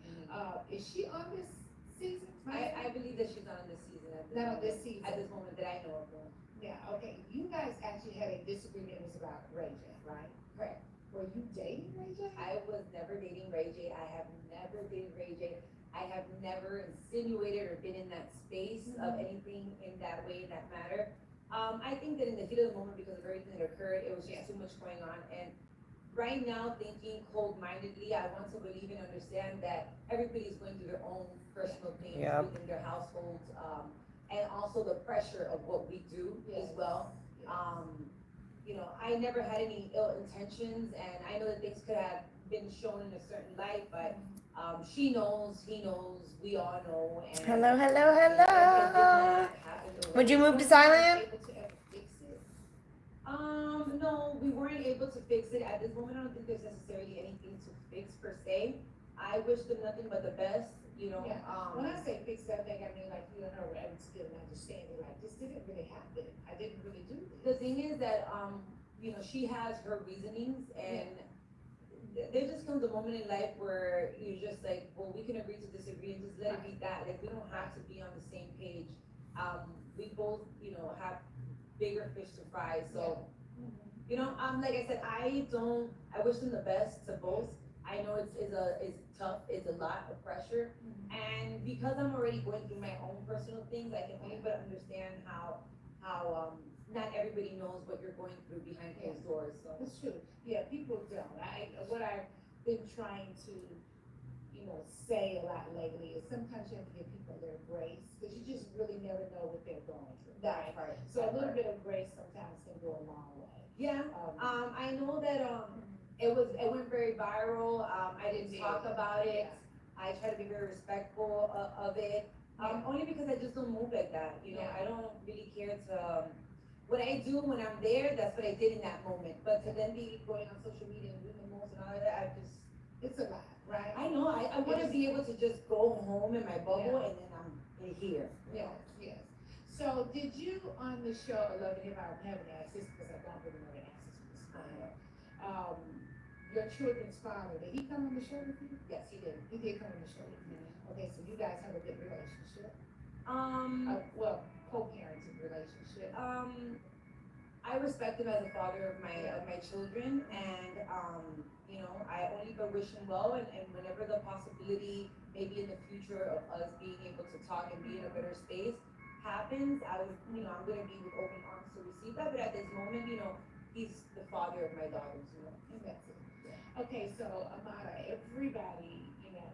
Is she on this season? I believe that she's not on this season. Not on this season. At this moment that I know of her. Yeah, okay. You guys actually had a disagreement. It was about Ray J, right? Correct. Were you dating Ray J? I was never dating Ray J. I have never dated Ray J. I have never insinuated or been in that space of anything in that way, in that matter. I think that in the heat of the moment, because of everything that occurred, it was just too much going on. And right now, thinking cold-mindedly, I want to believe and understand that everybody is going through their own personal things within their households, and also the pressure of what we do as well. You know, I never had any ill intentions, and I know that things could have been shown in a certain light, but she knows, he knows, we all know. And Hello, hello, hello. Would you move to Thailand? No, we weren't able to fix it. At this moment, I don't think there's necessarily anything to fix per se. I wish them nothing but the best, you know. Yeah. When I say fix that thing, I mean like you and her were able to get an understanding, like this didn't really happen. I didn't really do this. The thing is that, you know, she has her reasonings, and there just comes a moment in life where you're just like, well, we can agree to disagree and just let it be that. Like, we don't have to be on the same page. We both, you know, have bigger fish to fry, so, you know, like I said, I wish them the best to both. I know it's tough, it's a lot of pressure, and because I'm already going through my own personal things, I can only but understand how not everybody knows what you're going through behind closed doors, so. That's true. Yeah, people don't. What I've been trying to, you know, say a lot lately is sometimes you have to give people their grace, because you just really never know what they're going through. That's right. So a little bit of grace sometimes can go a long way. Yeah, I know that, it went very viral. I didn't talk about it. I try to be very respectful of it. Only because I just don't move like that, you know. I don't really care to, what I do when I'm there, that's what I did in that moment. But to then be going on social media and doing the moves and all of that, It's a lot, right? I know, I wanna be able to just go home in my bubble and then I'm here. Yes, yes. So did you on the show, I love it if I haven't asked this because I don't really know the answers to this before. Your children's father, did he come on the show with you? Yes, he did. He did come on the show with you. Okay, so you guys have a good relationship? Well, co-parenting relationship. I respect him as a father of my children, and you know, I only but wish him well, and whenever the possibility, maybe in the future, of us being able to talk and be in a better space happens, I'm gonna be with open arms to receive that, but at this moment, you know, he's the father of my daughters, you know. And that's it. Okay, so Amara, everybody, you know,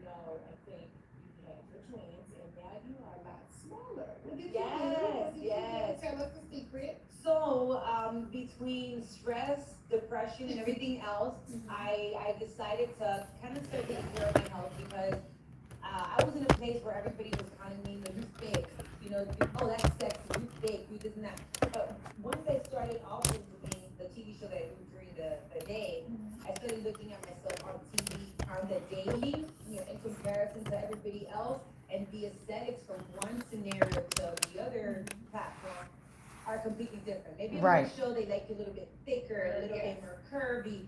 I think you had your twins, and now you are a lot smaller. What did you do? What did you do? Tell us the secret. So, between stress, depression, and everything else, I decided to kind of start taking care of my health, because I was in a place where everybody was calling me, you thick, you know, oh, that's sexy, you thick, you this and that. But once I started off with the TV show that I do during the day, I started looking at myself on TV on the daily, you know, in comparison to everybody else, and the aesthetics from one scenario to the other platform are completely different. Maybe in Right. one show they like you a little bit thicker, a little bit more curvy.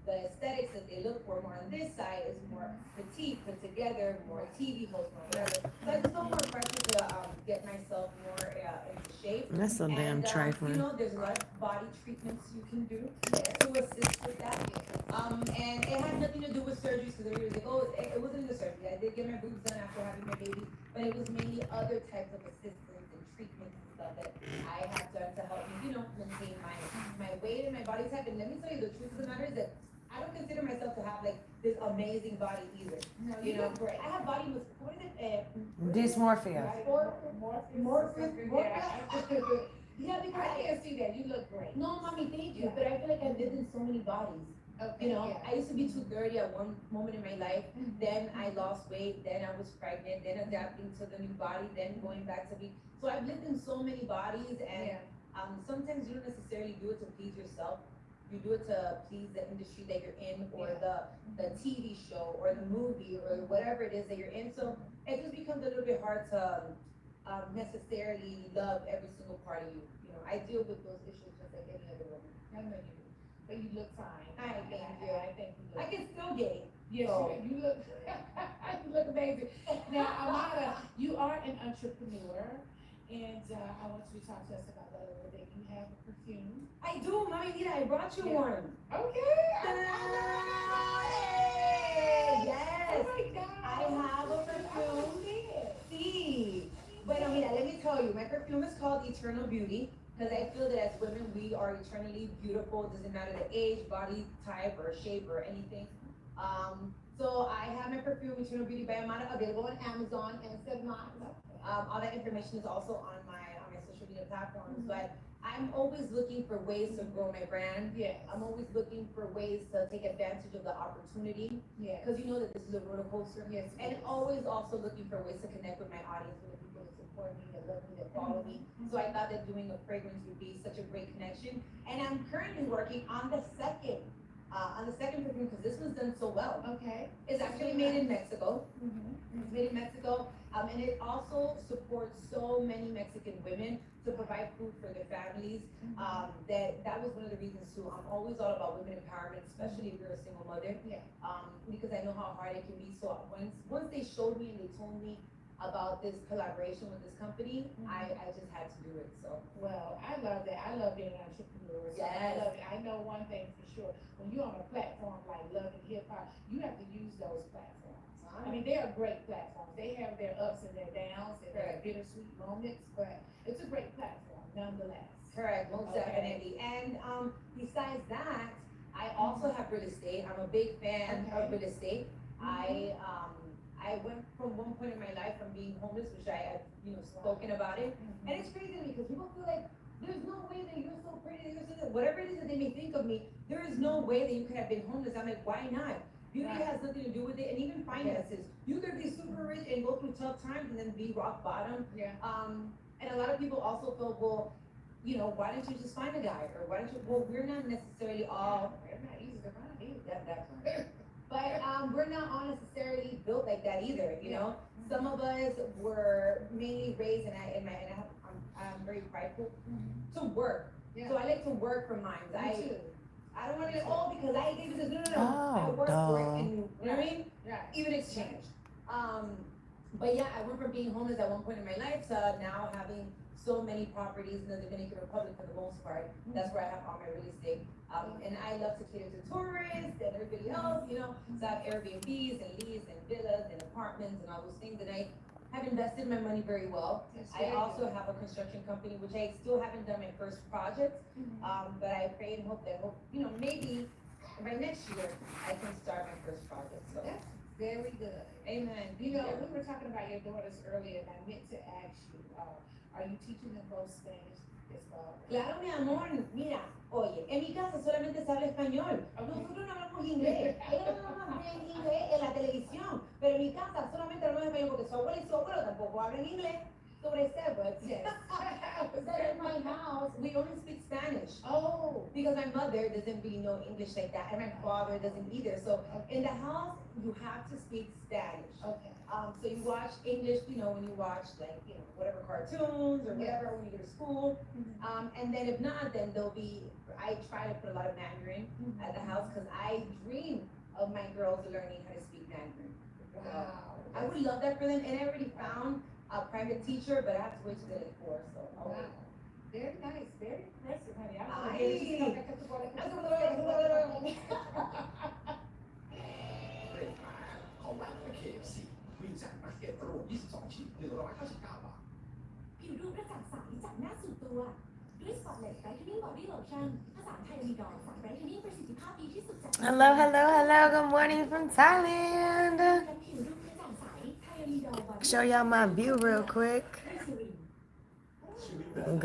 The aesthetics that they look for more on this side is more petite, put together, more TV host, more whatever. So I just don't more pressure to get myself more into shape. That's so damn And, trifling. you know, there's a lot of body treatments you can do to assist with that. And it had nothing to do with surgery, so everybody was like, oh, it wasn't the surgery. I did get my boobs done after having my baby, but it was mainly other types of assistance and treatments and stuff that I have done to help me, you know, maintain my weight and my body type. And let me tell you, the truth of the matter is that I don't consider myself to have like this amazing body either. No, You know, great. I have body with, what is it? Dysmorphia. Yeah, because I can see that, you look great. no, mommy, thank you, but I feel like I've lived in so many bodies. Okay, You know, yeah. I used to be 230 at one moment in my life, then I lost weight, then I was pregnant, then adapting to the new body, then going back to be, so I've lived in so many bodies and Yeah. sometimes you don't necessarily do it to please yourself. You do it to please the industry that you're in, or the TV show, or the movie, or whatever it is that you're in. So it just becomes a little bit hard to necessarily love every single part of you. You know, I deal with those issues just like any other woman. I know you do, but you look fine. I thank you. I think you I look. can still gain. Yes, So- you look, you look amazing. Now, Amada, you are an entrepreneur, and I want you to talk to us about that a little bit. You have a perfume. I do, mommy, Nita, I brought you Yeah. one. Okay. Hey, yes. Oh my God. I have a perfume. See, bueno, mira, let me tell you, my perfume is called Eternal Beauty because I feel that as women, we are eternally beautiful. It doesn't matter the age, body type, or shape, or anything. So I have my perfume, Eternal Beauty by Amada, available on Amazon and Sedmont. All that information is also on my social media platforms, but I'm always looking for ways to grow my brand. Yes. I'm always looking for ways to take advantage of the opportunity, Yes. because you know that this is a roller coaster. Yes. And always also looking for ways to connect with my audience, with the people that support me, that love me, that follow me. So I thought that doing a fragrance would be such a great connection. And I'm currently working on the second perfume, because this was done so well. Okay. It's actually made in Mexico. Mm-hmm. It's made in Mexico, and it also supports so many Mexican women to provide food for their families. That was one of the reasons too. I'm always all about women empowerment, especially if you're a single mother. Yeah. Because I know how hard it can be. So once they showed me and they told me about this collaboration with this company, I just had to do it. So Well, I love that. I love being an entrepreneur. So I Yes. love it. I know one thing for sure. When you're on a platform like Love and Hip Hop, you have to use those platforms. I mean, they are great platforms. They have their ups and their downs and their Correct. bittersweet moments, but it's a great platform nonetheless. correct, most Okay. definitely. And besides that, I also have real estate. I'm a big fan Okay. of real estate. I went from one point in my life from being homeless, which I have, spoken about it. And it's crazy to me because people feel like there's no way that you're so pretty, that you're so, whatever it is that they may think of me, there is no way that you could have been homeless. I'm like, why not? Beauty Right. has nothing to do with it, and even finances. You could be super rich and go through tough times and then be rock bottom. Yeah. And a lot of people also feel, well, why don't you just find a guy? Or why don't you, well, we're not necessarily all, They're not easy to find either. that's right. But we're not all necessarily built like that either, you know? Some of us were mainly raised, and I'm very prideful, to work. Yeah. So I like to work for mine. Me too. I don't want to, because I gave you this, no. I Oh, work for it, duh. and, you know what I mean? Right. Even exchange. But yeah, I went from being homeless at one point in my life to now having so many properties in the Dominican Republic for the most part. That's where I have all my real estate. And I love to cater to tourists and everybody else, So I have Airbnbs and leads and villas and apartments and all those things. And I have invested my money very well. That's I very also good. have a construction company, which I still haven't done my first project. But I pray and hope that, maybe by next year, I can start my first project. So, That's very good. amen. You know, we were talking about your daughters earlier, and I meant to ask you, are you teaching them both Spanish as well? Claro, mi amor, mira, oye, en mi casa solamente se habla español. Nosotros no hablamos inglés. Ellos no hablan bien inglés en la televisión, pero en mi casa solamente hablamos español porque su abuela y su abuelo tampoco hablan inglés. So what I said was, Yes. that in my house, we only speak Spanish. Oh. Because my mother doesn't really know English like that, and my father doesn't either. So in the house, you have to speak Spanish. Okay. So you watch English, when you watch whatever cartoons or whatever when you go to school. And then if not, then I try to put a lot of Mandarin at the house because I dream of my girls learning how to speak Mandarin. Wow. I would love that for them, and I already found a private teacher, but I have to wait till they're 4, so I'll wait. Very nice, very impressive, honey. KFC วิ่งจากมาร์เก็ตรวม22 ชิ้น 199 บาท ผิวดูกระจ่างใสจากหน้าสู่ตัวด้วยสปอตเลตไบรท์เทนนิ่งบอดี้โลชั่นผสานไทยมีดอกสารไบรท์เทนนิ่งประสิทธิภาพดีที่สุดจาก Hello, hello, hello. Good morning from Thailand. ผิวดูกระจ่างใสไทยมีดอก Show y'all my view real quick.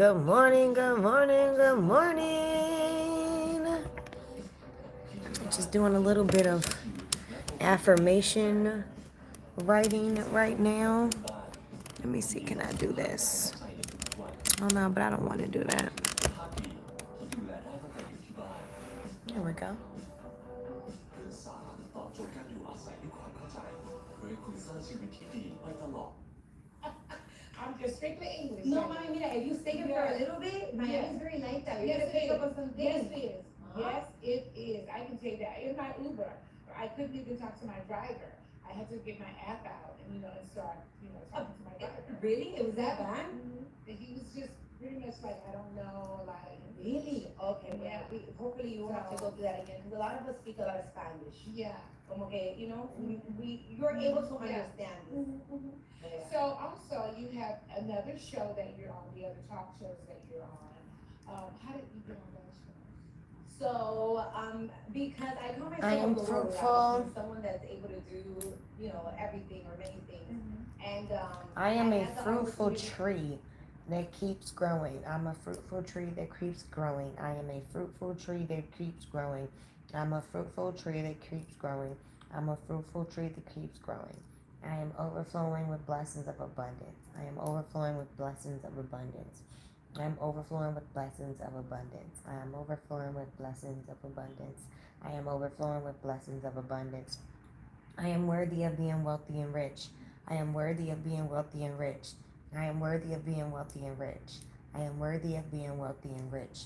Good morning, good morning, good morning. Just doing a little bit of affirmation writing right now. Let me see, can I do this? Oh no, but I don't want to do that. There we go. I'm just strictly English. No, Mami, mira, if you stay here for a little bit, Miami's very like that. You're Yes, gonna pick it up on is. some Yes, things. it is. Yes, it is. I can tell you that. In my Uber, I couldn't even talk to my driver. I had to get my app out and and start, talking to my driver. Really? It was that bad? And he was just pretty much like, I don't know, like. Really? Okay, Yeah. Hopefully you won't have to go through that again, because a lot of us speak a lot of Spanish. Yeah. Como que, you're able to understand this. Yeah. So also you have another show that you're on, the other talk shows that you're on. How did you get on that show? So, because I call myself I am a global fruitful. writer, someone that's able to do, everything or many things. And I am a had the fruitful opportunity- tree that keeps growing. I'm a fruitful tree that keeps growing. I am a fruitful tree that keeps growing. I'm a fruitful tree that keeps growing. I'm a fruitful tree that keeps growing. I am overflowing with blessings of abundance. I am overflowing with blessings of abundance. I am overflowing with blessings of abundance. I am overflowing with blessings of abundance. I am overflowing with blessings of abundance. I am worthy of being wealthy and rich. I am worthy of being wealthy and rich. I am worthy of being wealthy and rich. I am worthy of being wealthy and rich.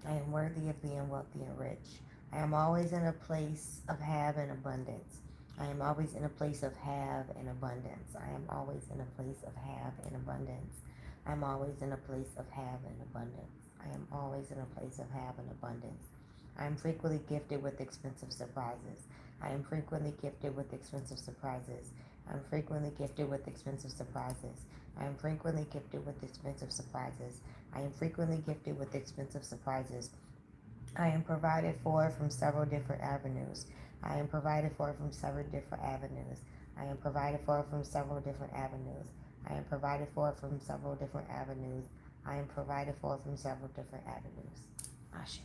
I am worthy of being wealthy and rich. I am always in a place of have and abundance. I am always in a place of have and abundance. I am always in a place of have and abundance. I am always in a place of have and abundance. I am always in a place of have and abundance. I am frequently gifted with expensive surprises. I am frequently gifted with expensive surprises. I am frequently gifted with expensive surprises. I am frequently gifted with expensive surprises. I am frequently gifted with expensive surprises. I am provided for from several different avenues. I am provided for from several different avenues. I am provided for from several different avenues. I am provided for from several different avenues. I am provided for from several different avenues. Ashe.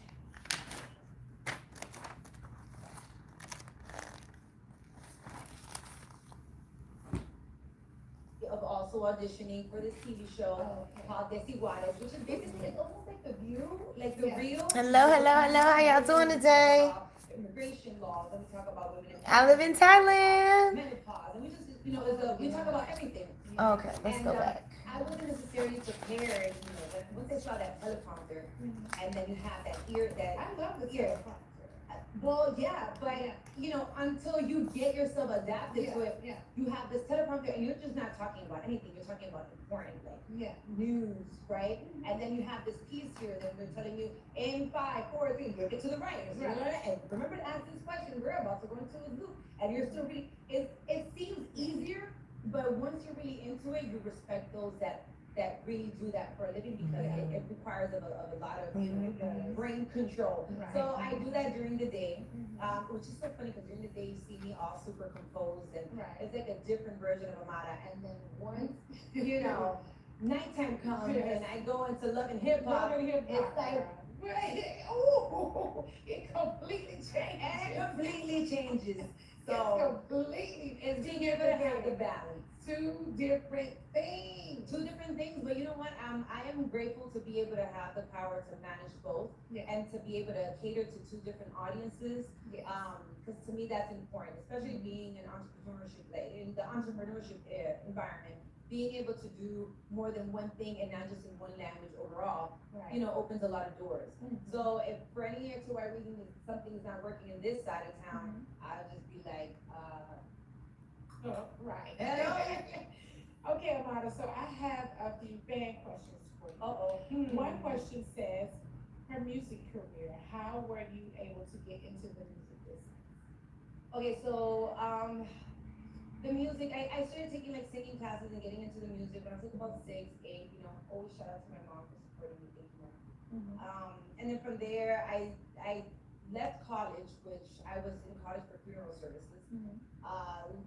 Of also auditioning for this TV show called Desiguales, which is basically it's almost like The View, like the real. Hello, hello, hello. How y'all doing today? Immigration laws, and we talk about women. I live in Thailand. Menopause, and we just, we talk about everything. Okay, let's go And, back. I wasn't necessarily prepared, once I saw that teleprompter, and then you have that ear, I love the ear. Well, yeah, but until you get yourself adapted to it, Yeah. you have this teleprompter, and you're just not talking about anything. You're talking about important, like Yeah. news, right? And then you have this piece here that they're telling you in 5, 4, 3, look it to the right, and remember to ask this question. We're about to go into a loop, and you're still really. It seems easier, but once you're really into it, you respect those that really do that for a living because it requires of a lot of brain control. Right. So I do that during the day, which is so funny because during the day you see me all super composed and Right. it's like a different version of Amada. And then once nighttime comes and I go into love and hip hop, it's like Right. Oh, it completely changes. and it completely changes. So So completely. it's being able to have the balance. Two different things. Two different things, but you know what? I am grateful to be able to have the power to manage both Yeah. and to be able to cater to two different audiences. Yes. Because to me that's important, especially being in entrepreneurship, like in the entrepreneurship environment, being able to do more than one thing and not just in one language overall, Right. you know, opens a lot of doors. Mhm. So if for any X or Y reason something's not working in this side of town, I'll just be like, Oh, right. Hello? Okay, Amada, so I have a few fan questions for you. uh-oh. One question says, her music career, how were you able to get into the music business? Okay, so the music, I started taking like singing classes and getting into the music when I was like about 6, 8, you know, always shout out to my mom for supporting me, thank you, Mom. And then from there, I left college, which I was in college for funeral services,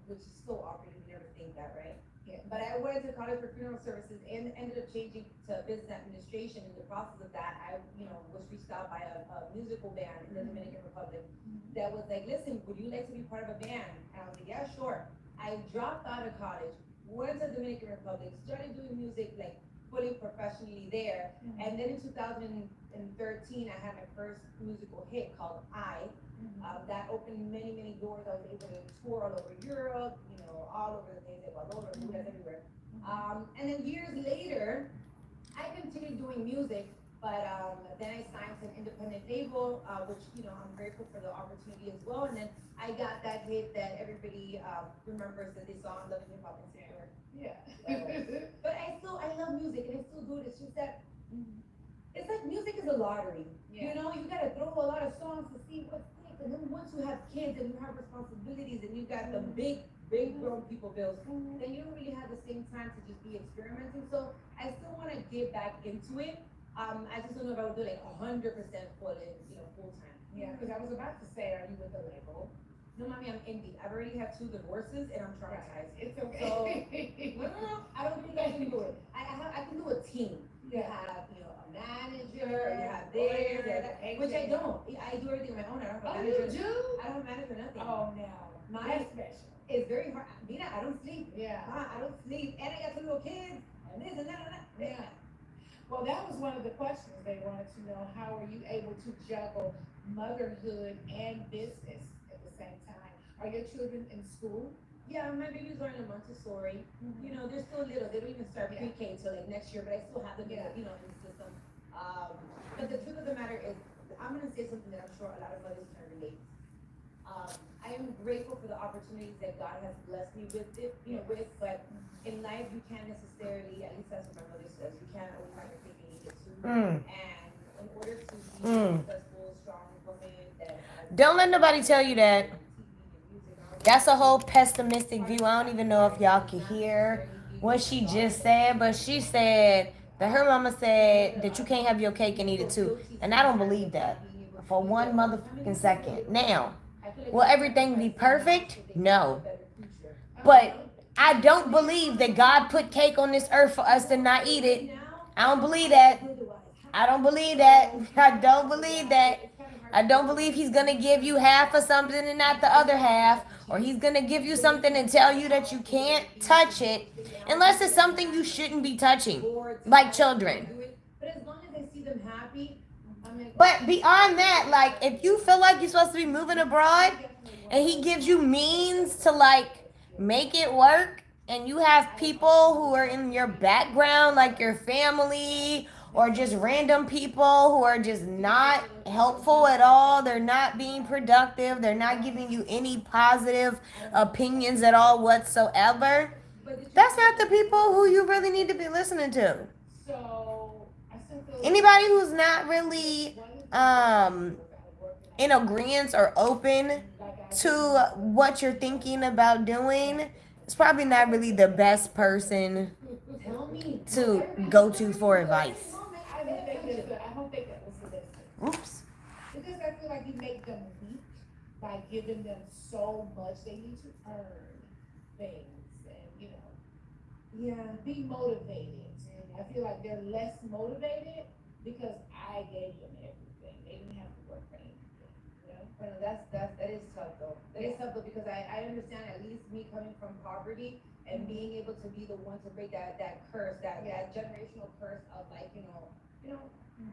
which is so awkward, you never think that, right? Yeah. But I went to college for funeral services and ended up changing to business administration. In the process of that, I, you know, was reached out by a musical band in the Dominican Republic that was like, listen, would you like to be part of a band? And I was like, yeah, sure. I dropped out of college, went to the Dominican Republic, started doing music like fully professionally there. And then in 2013, I had my first musical hit called I. That opened many, many doors. I was able to tour all over Europe, you know, all over the place, all over the US, everywhere. And then years later, I continued doing music, but then I signed to an independent label, which, you know, I'm grateful for the opportunity as well. And then I got that hit that everybody remembers that they saw on Love and Hip Hop and Singer. Yeah. But I love music and I still do it. It's just that it's like music is a lottery. Yeah. You know, you gotta throw a lot of songs to see what sticks. And then once you have kids and you have responsibilities and you got the big grown people bills, then you don't really have the same time to just be experimenting. So I still want to get back into it. I just don't know if I would do like 100% full time. Yeah, because I was about to say, are you with the label? No, mommy, I'm indie. I've already had 2 divorces and I'm traumatized. It's So okay. no, I don't think I can do it. I can do a team. You Yeah. have, you know, a manager, you have this, lawyer, that, which I don't. I do everything on my own. I don't have a Oh, manager. you do? I don't have a manager, nothing. Oh, no. My- That's special. It's very hard. Mira, I don't sleep. Yeah. I don't sleep. And I got 2 little kids and this and that and that. Yeah. Well, that was one of the questions they wanted to know. How are you able to juggle motherhood and business at the same time? Are your children in school? Yeah, my babies are in a Montessori. You know, they're still little. They don't even start Yeah. pre-K till like next year, but I still have them, Yeah. in the system. But the truth of the matter is, I'm gonna say something that I'm sure a lot of mothers can relate. I am grateful for the opportunities that God has blessed me with but in life you can't necessarily, at least that's what my mother says, you can't always have your cake and eat it too. And in order to be a successful, strong woman that has Don't let nobody tell you that. That's a whole pessimistic view. I don't even know if y'all can hear what she just said, but she said that her mama said that you can't have your cake and eat it too. And I don't believe that for one motherfucking second. Now, will everything be perfect? No. But I don't believe that God put cake on this earth for us to not eat it. I don't believe that. I don't believe that. I don't believe that. I don't believe he's going to give you half of something and not the other half. Or he's going to give you something and tell you that you can't touch it. Unless it's something you shouldn't be touching. Like children. But as long as I see them happy, I'm like, But beyond that, like, if you feel like you're supposed to be moving abroad and he gives you means to, like, make it work, and you have people who are in your background, like your family, or just random people who are just not helpful at all, they're not being productive, they're not giving you any positive opinions at all whatsoever, that's not the people who you really need to be listening to. So, I sent those. Anybody who's not really in agreement or open to what you're thinking about doing, it's probably not really the best person tell me. to go to for advice. I don't think that was the best thing. Oops. Because I feel like you make them weak by giving them so much. They need to earn things and, be motivated. And I feel like they're less motivated because I gave them everything. They didn't have to work for anything, Well, that is tough though. That is tough though because I understand, at least me coming from poverty, and being able to be the one to break that curse, that generational curse of like,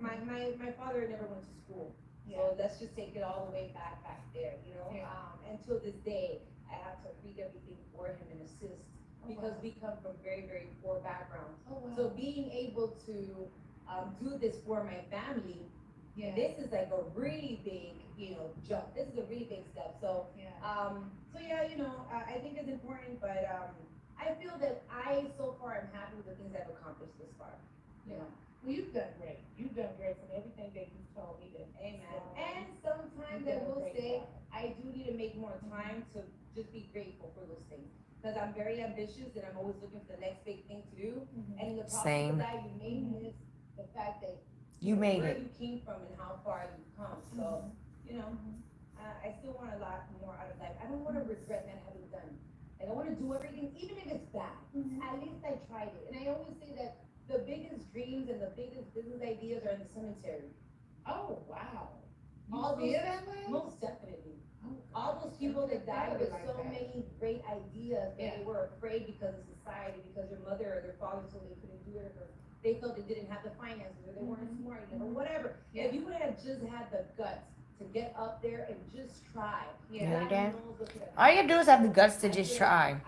my father never went to school. So let's just take it all the way back there, Until this day, I have to read everything for him and assist because we come from very, very poor backgrounds. So being able to do this for my family, this is like a really big, jump. This is a really big step. So, I think it's important, but I feel that so far I'm happy with the things I've accomplished this far. Well, you've done great. You've done great from everything that you've told me. Amen. And sometimes I will say I do need to make more time to just be grateful for those things. Because I'm very ambitious and I'm always looking for the next big thing to do. And in the process of that, you may miss the fact that You made where it. you came from and how far you've come. So, I still want a lot more out of life. I don't want to regret not having done it. Like, I want to do everything, even if it's bad. At least I tried it. And I always say that the biggest dreams and the biggest business ideas are in the cemetery. Oh, wow. All You those, feel that way? most definitely. Oh, All those people that died with like so that. many great ideas, but they were afraid because of society, because their mother or their father told they couldn't do it, or they felt they didn't have the finances, or they weren't smart enough, or whatever. If you would have just had the guts to get up there and just try, Yeah, Dad. knows what could have All you happened. do is have the guts to just try.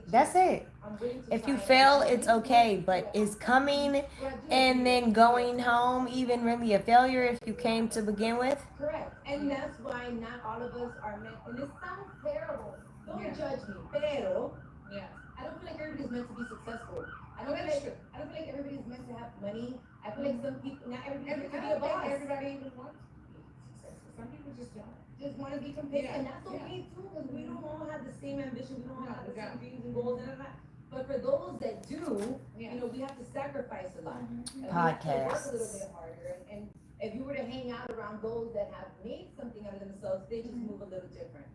That's it. I'm willing to If you try. fail, it's okay. But is coming and then going home even really a failure if you came to begin with? Correct. And that's why not all of us are meant, and this sounds terrible. Don't judge me. Pero, I don't feel like everybody's meant to be successful. I don't feel like everybody's meant to have money. I feel like some people, not everybody's meant to be a boss. Everybody even wants to be successful. Some people just don't. Just want to be competitive, and that's okay too, because we don't all have the same ambition, we don't all have the same dreams and goals and all that. But for those that do, we have to sacrifice a lot. And we have to work a little bit harder. And if you were to hang out around those that have made something out of themselves, they just move a little different.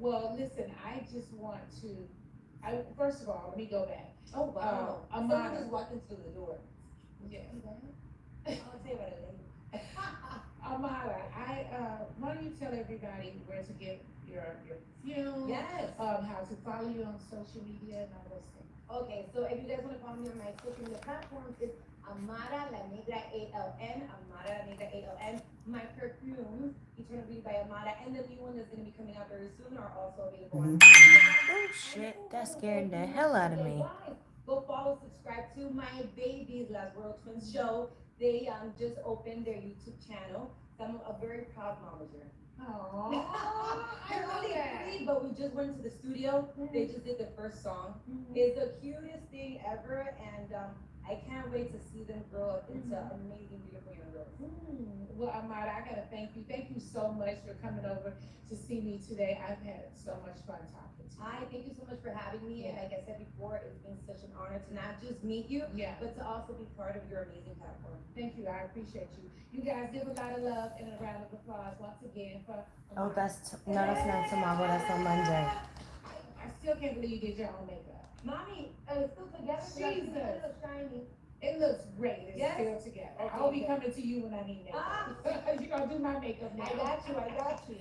Well, listen, I just want to, first of all, let me go back. Oh, wow. Amada. Someone just walked into the door. Yeah. I'll say about it later. Amada, why don't you tell everybody where to get your film? Yes. How to follow you on social media and all those things. Okay, so if you guys want to follow me on my social media platforms, it's Amara La Negra ALN, Amara La Negra ALN. My perfumes, Eternal Beauty by Amara, and the new one that's going to be coming out very soon are also available on Oh shit, that scared the hell out of me. Go follow, subscribe to my babies, Las World Twins Show. They just opened their YouTube channel. So I'm a very proud momager. Aww, They're really pretty, but we just went into the studio. They just did the first song. It's the cutest thing ever, and I can't wait to see them grow up into amazing, beautiful young girls. Well, Amada, I gotta thank you. Thank you so much for coming over to see me today. I've had so much fun talking to you. Thank you so much for having me. And like I said before, it's been such an honor to not just meet you, but to also be part of your amazing platform. Thank you. I appreciate you. You guys give a lot of love and a round of applause once again for. Oh, that's not tomorrow. That's on Monday. I still can't believe you did your own makeup. Mommy, it's still together. Jesus. It's a little shiny. It looks great. It's still together. Okay, I'll be coming to you when I need makeup. You're gonna do my makeup now. I got you.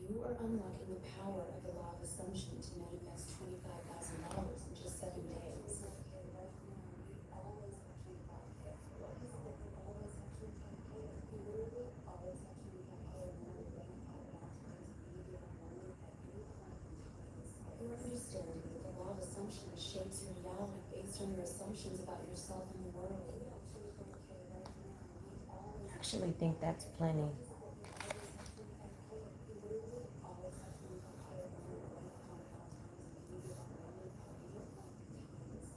You are unlocking the power of the law of assumption to manifest $25,000 in just 7 days. You're understanding that the law of assumption shapes your reality based on your assumptions about yourself and the world. I actually think that's plenty.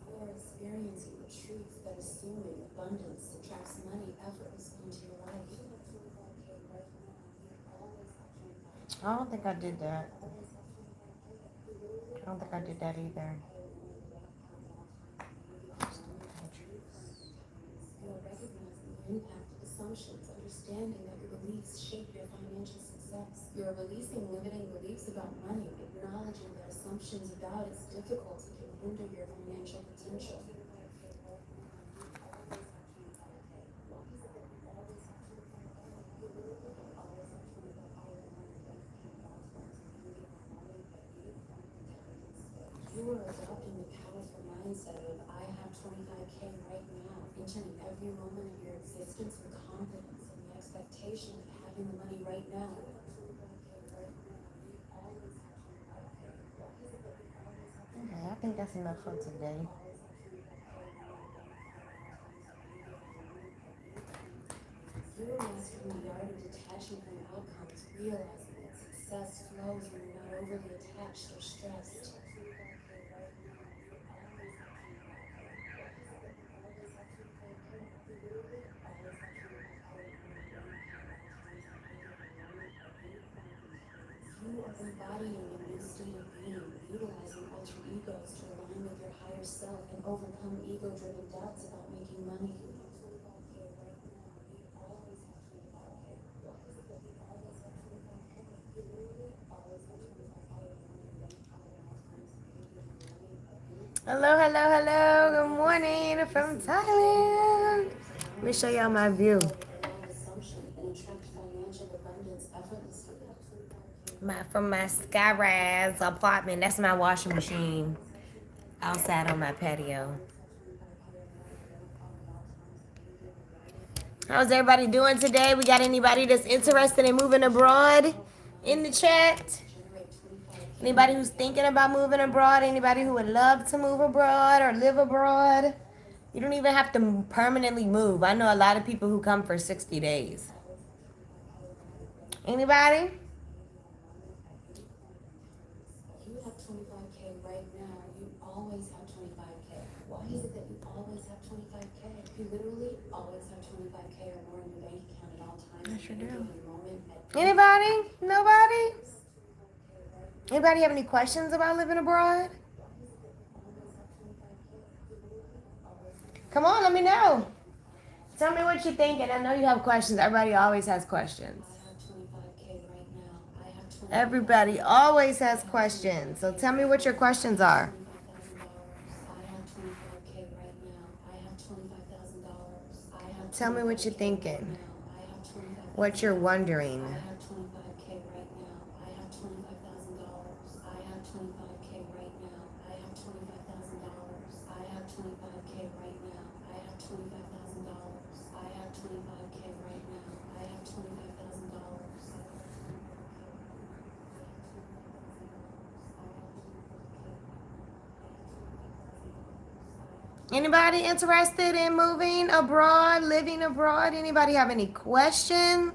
You are experiencing the truth that assuming abundance attracts money effortlessly into your life. I don't think I did that. I don't think I did that either. You are recognizing the impact of assumptions, understanding that your beliefs shape your financial success. You are releasing limiting beliefs about money, acknowledging that assumptions about its difficulty can hinder your financial potential. You are adopting the powerful mindset of I have 25K right now, entering every moment of your existence with confidence and the expectation of having the money right now. Okay, I think that's enough for today. You are mastering the art of detaching from outcomes, realizing that success flows when you're not overly attached or stressed. You are embodying a new state of being, utilizing alter egos to align with your higher self and overcome ego-driven doubts about making money. Hello, hello, hello. Good morning from Thailand. Let me show y'all my view. Assumption and attract financial abundance effortlessly. From my skyrise apartment. That's my washing machine outside on my patio. How's everybody doing today? We got anybody that's interested in moving abroad in the chat? Anybody who's thinking about moving abroad? Anybody who would love to move abroad or live abroad? You don't even have to permanently move. I know a lot of people who come for 60 days. Anybody? You have 25K right now. You always have 25K. Why is it that you always have 25K? You literally always have 25K or more in your bank account at all times. I sure do. Moment at Anybody? Nobody? Anybody have any questions about living abroad? Come on, let me know. Tell me what you're thinking. I know you have questions. Everybody always has questions. I have 25K right now. I have 25K. Everybody always has questions. So tell me what your questions are. I have 25K right now. I have $25,000. I have. Tell me what you're thinking. I have 25,000. What you're wondering. I have 25K right now. I have $25,000. I have 25K right now. I have $25,000. I have 25K right now. I have $25,000. I have 25K right now. I have $25,000. Anybody interested in moving abroad, living abroad? Anybody have any questions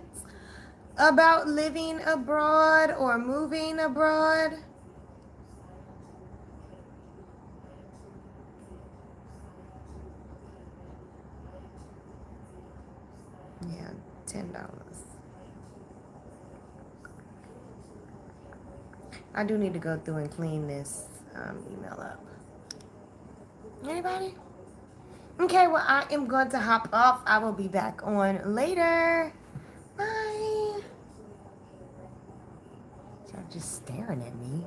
about living abroad or moving abroad? Yeah, $10. I do need to go through and clean this email up. Anybody? Okay, well, I am going to hop off. I will be back on later. Bye. Y'all just staring at me.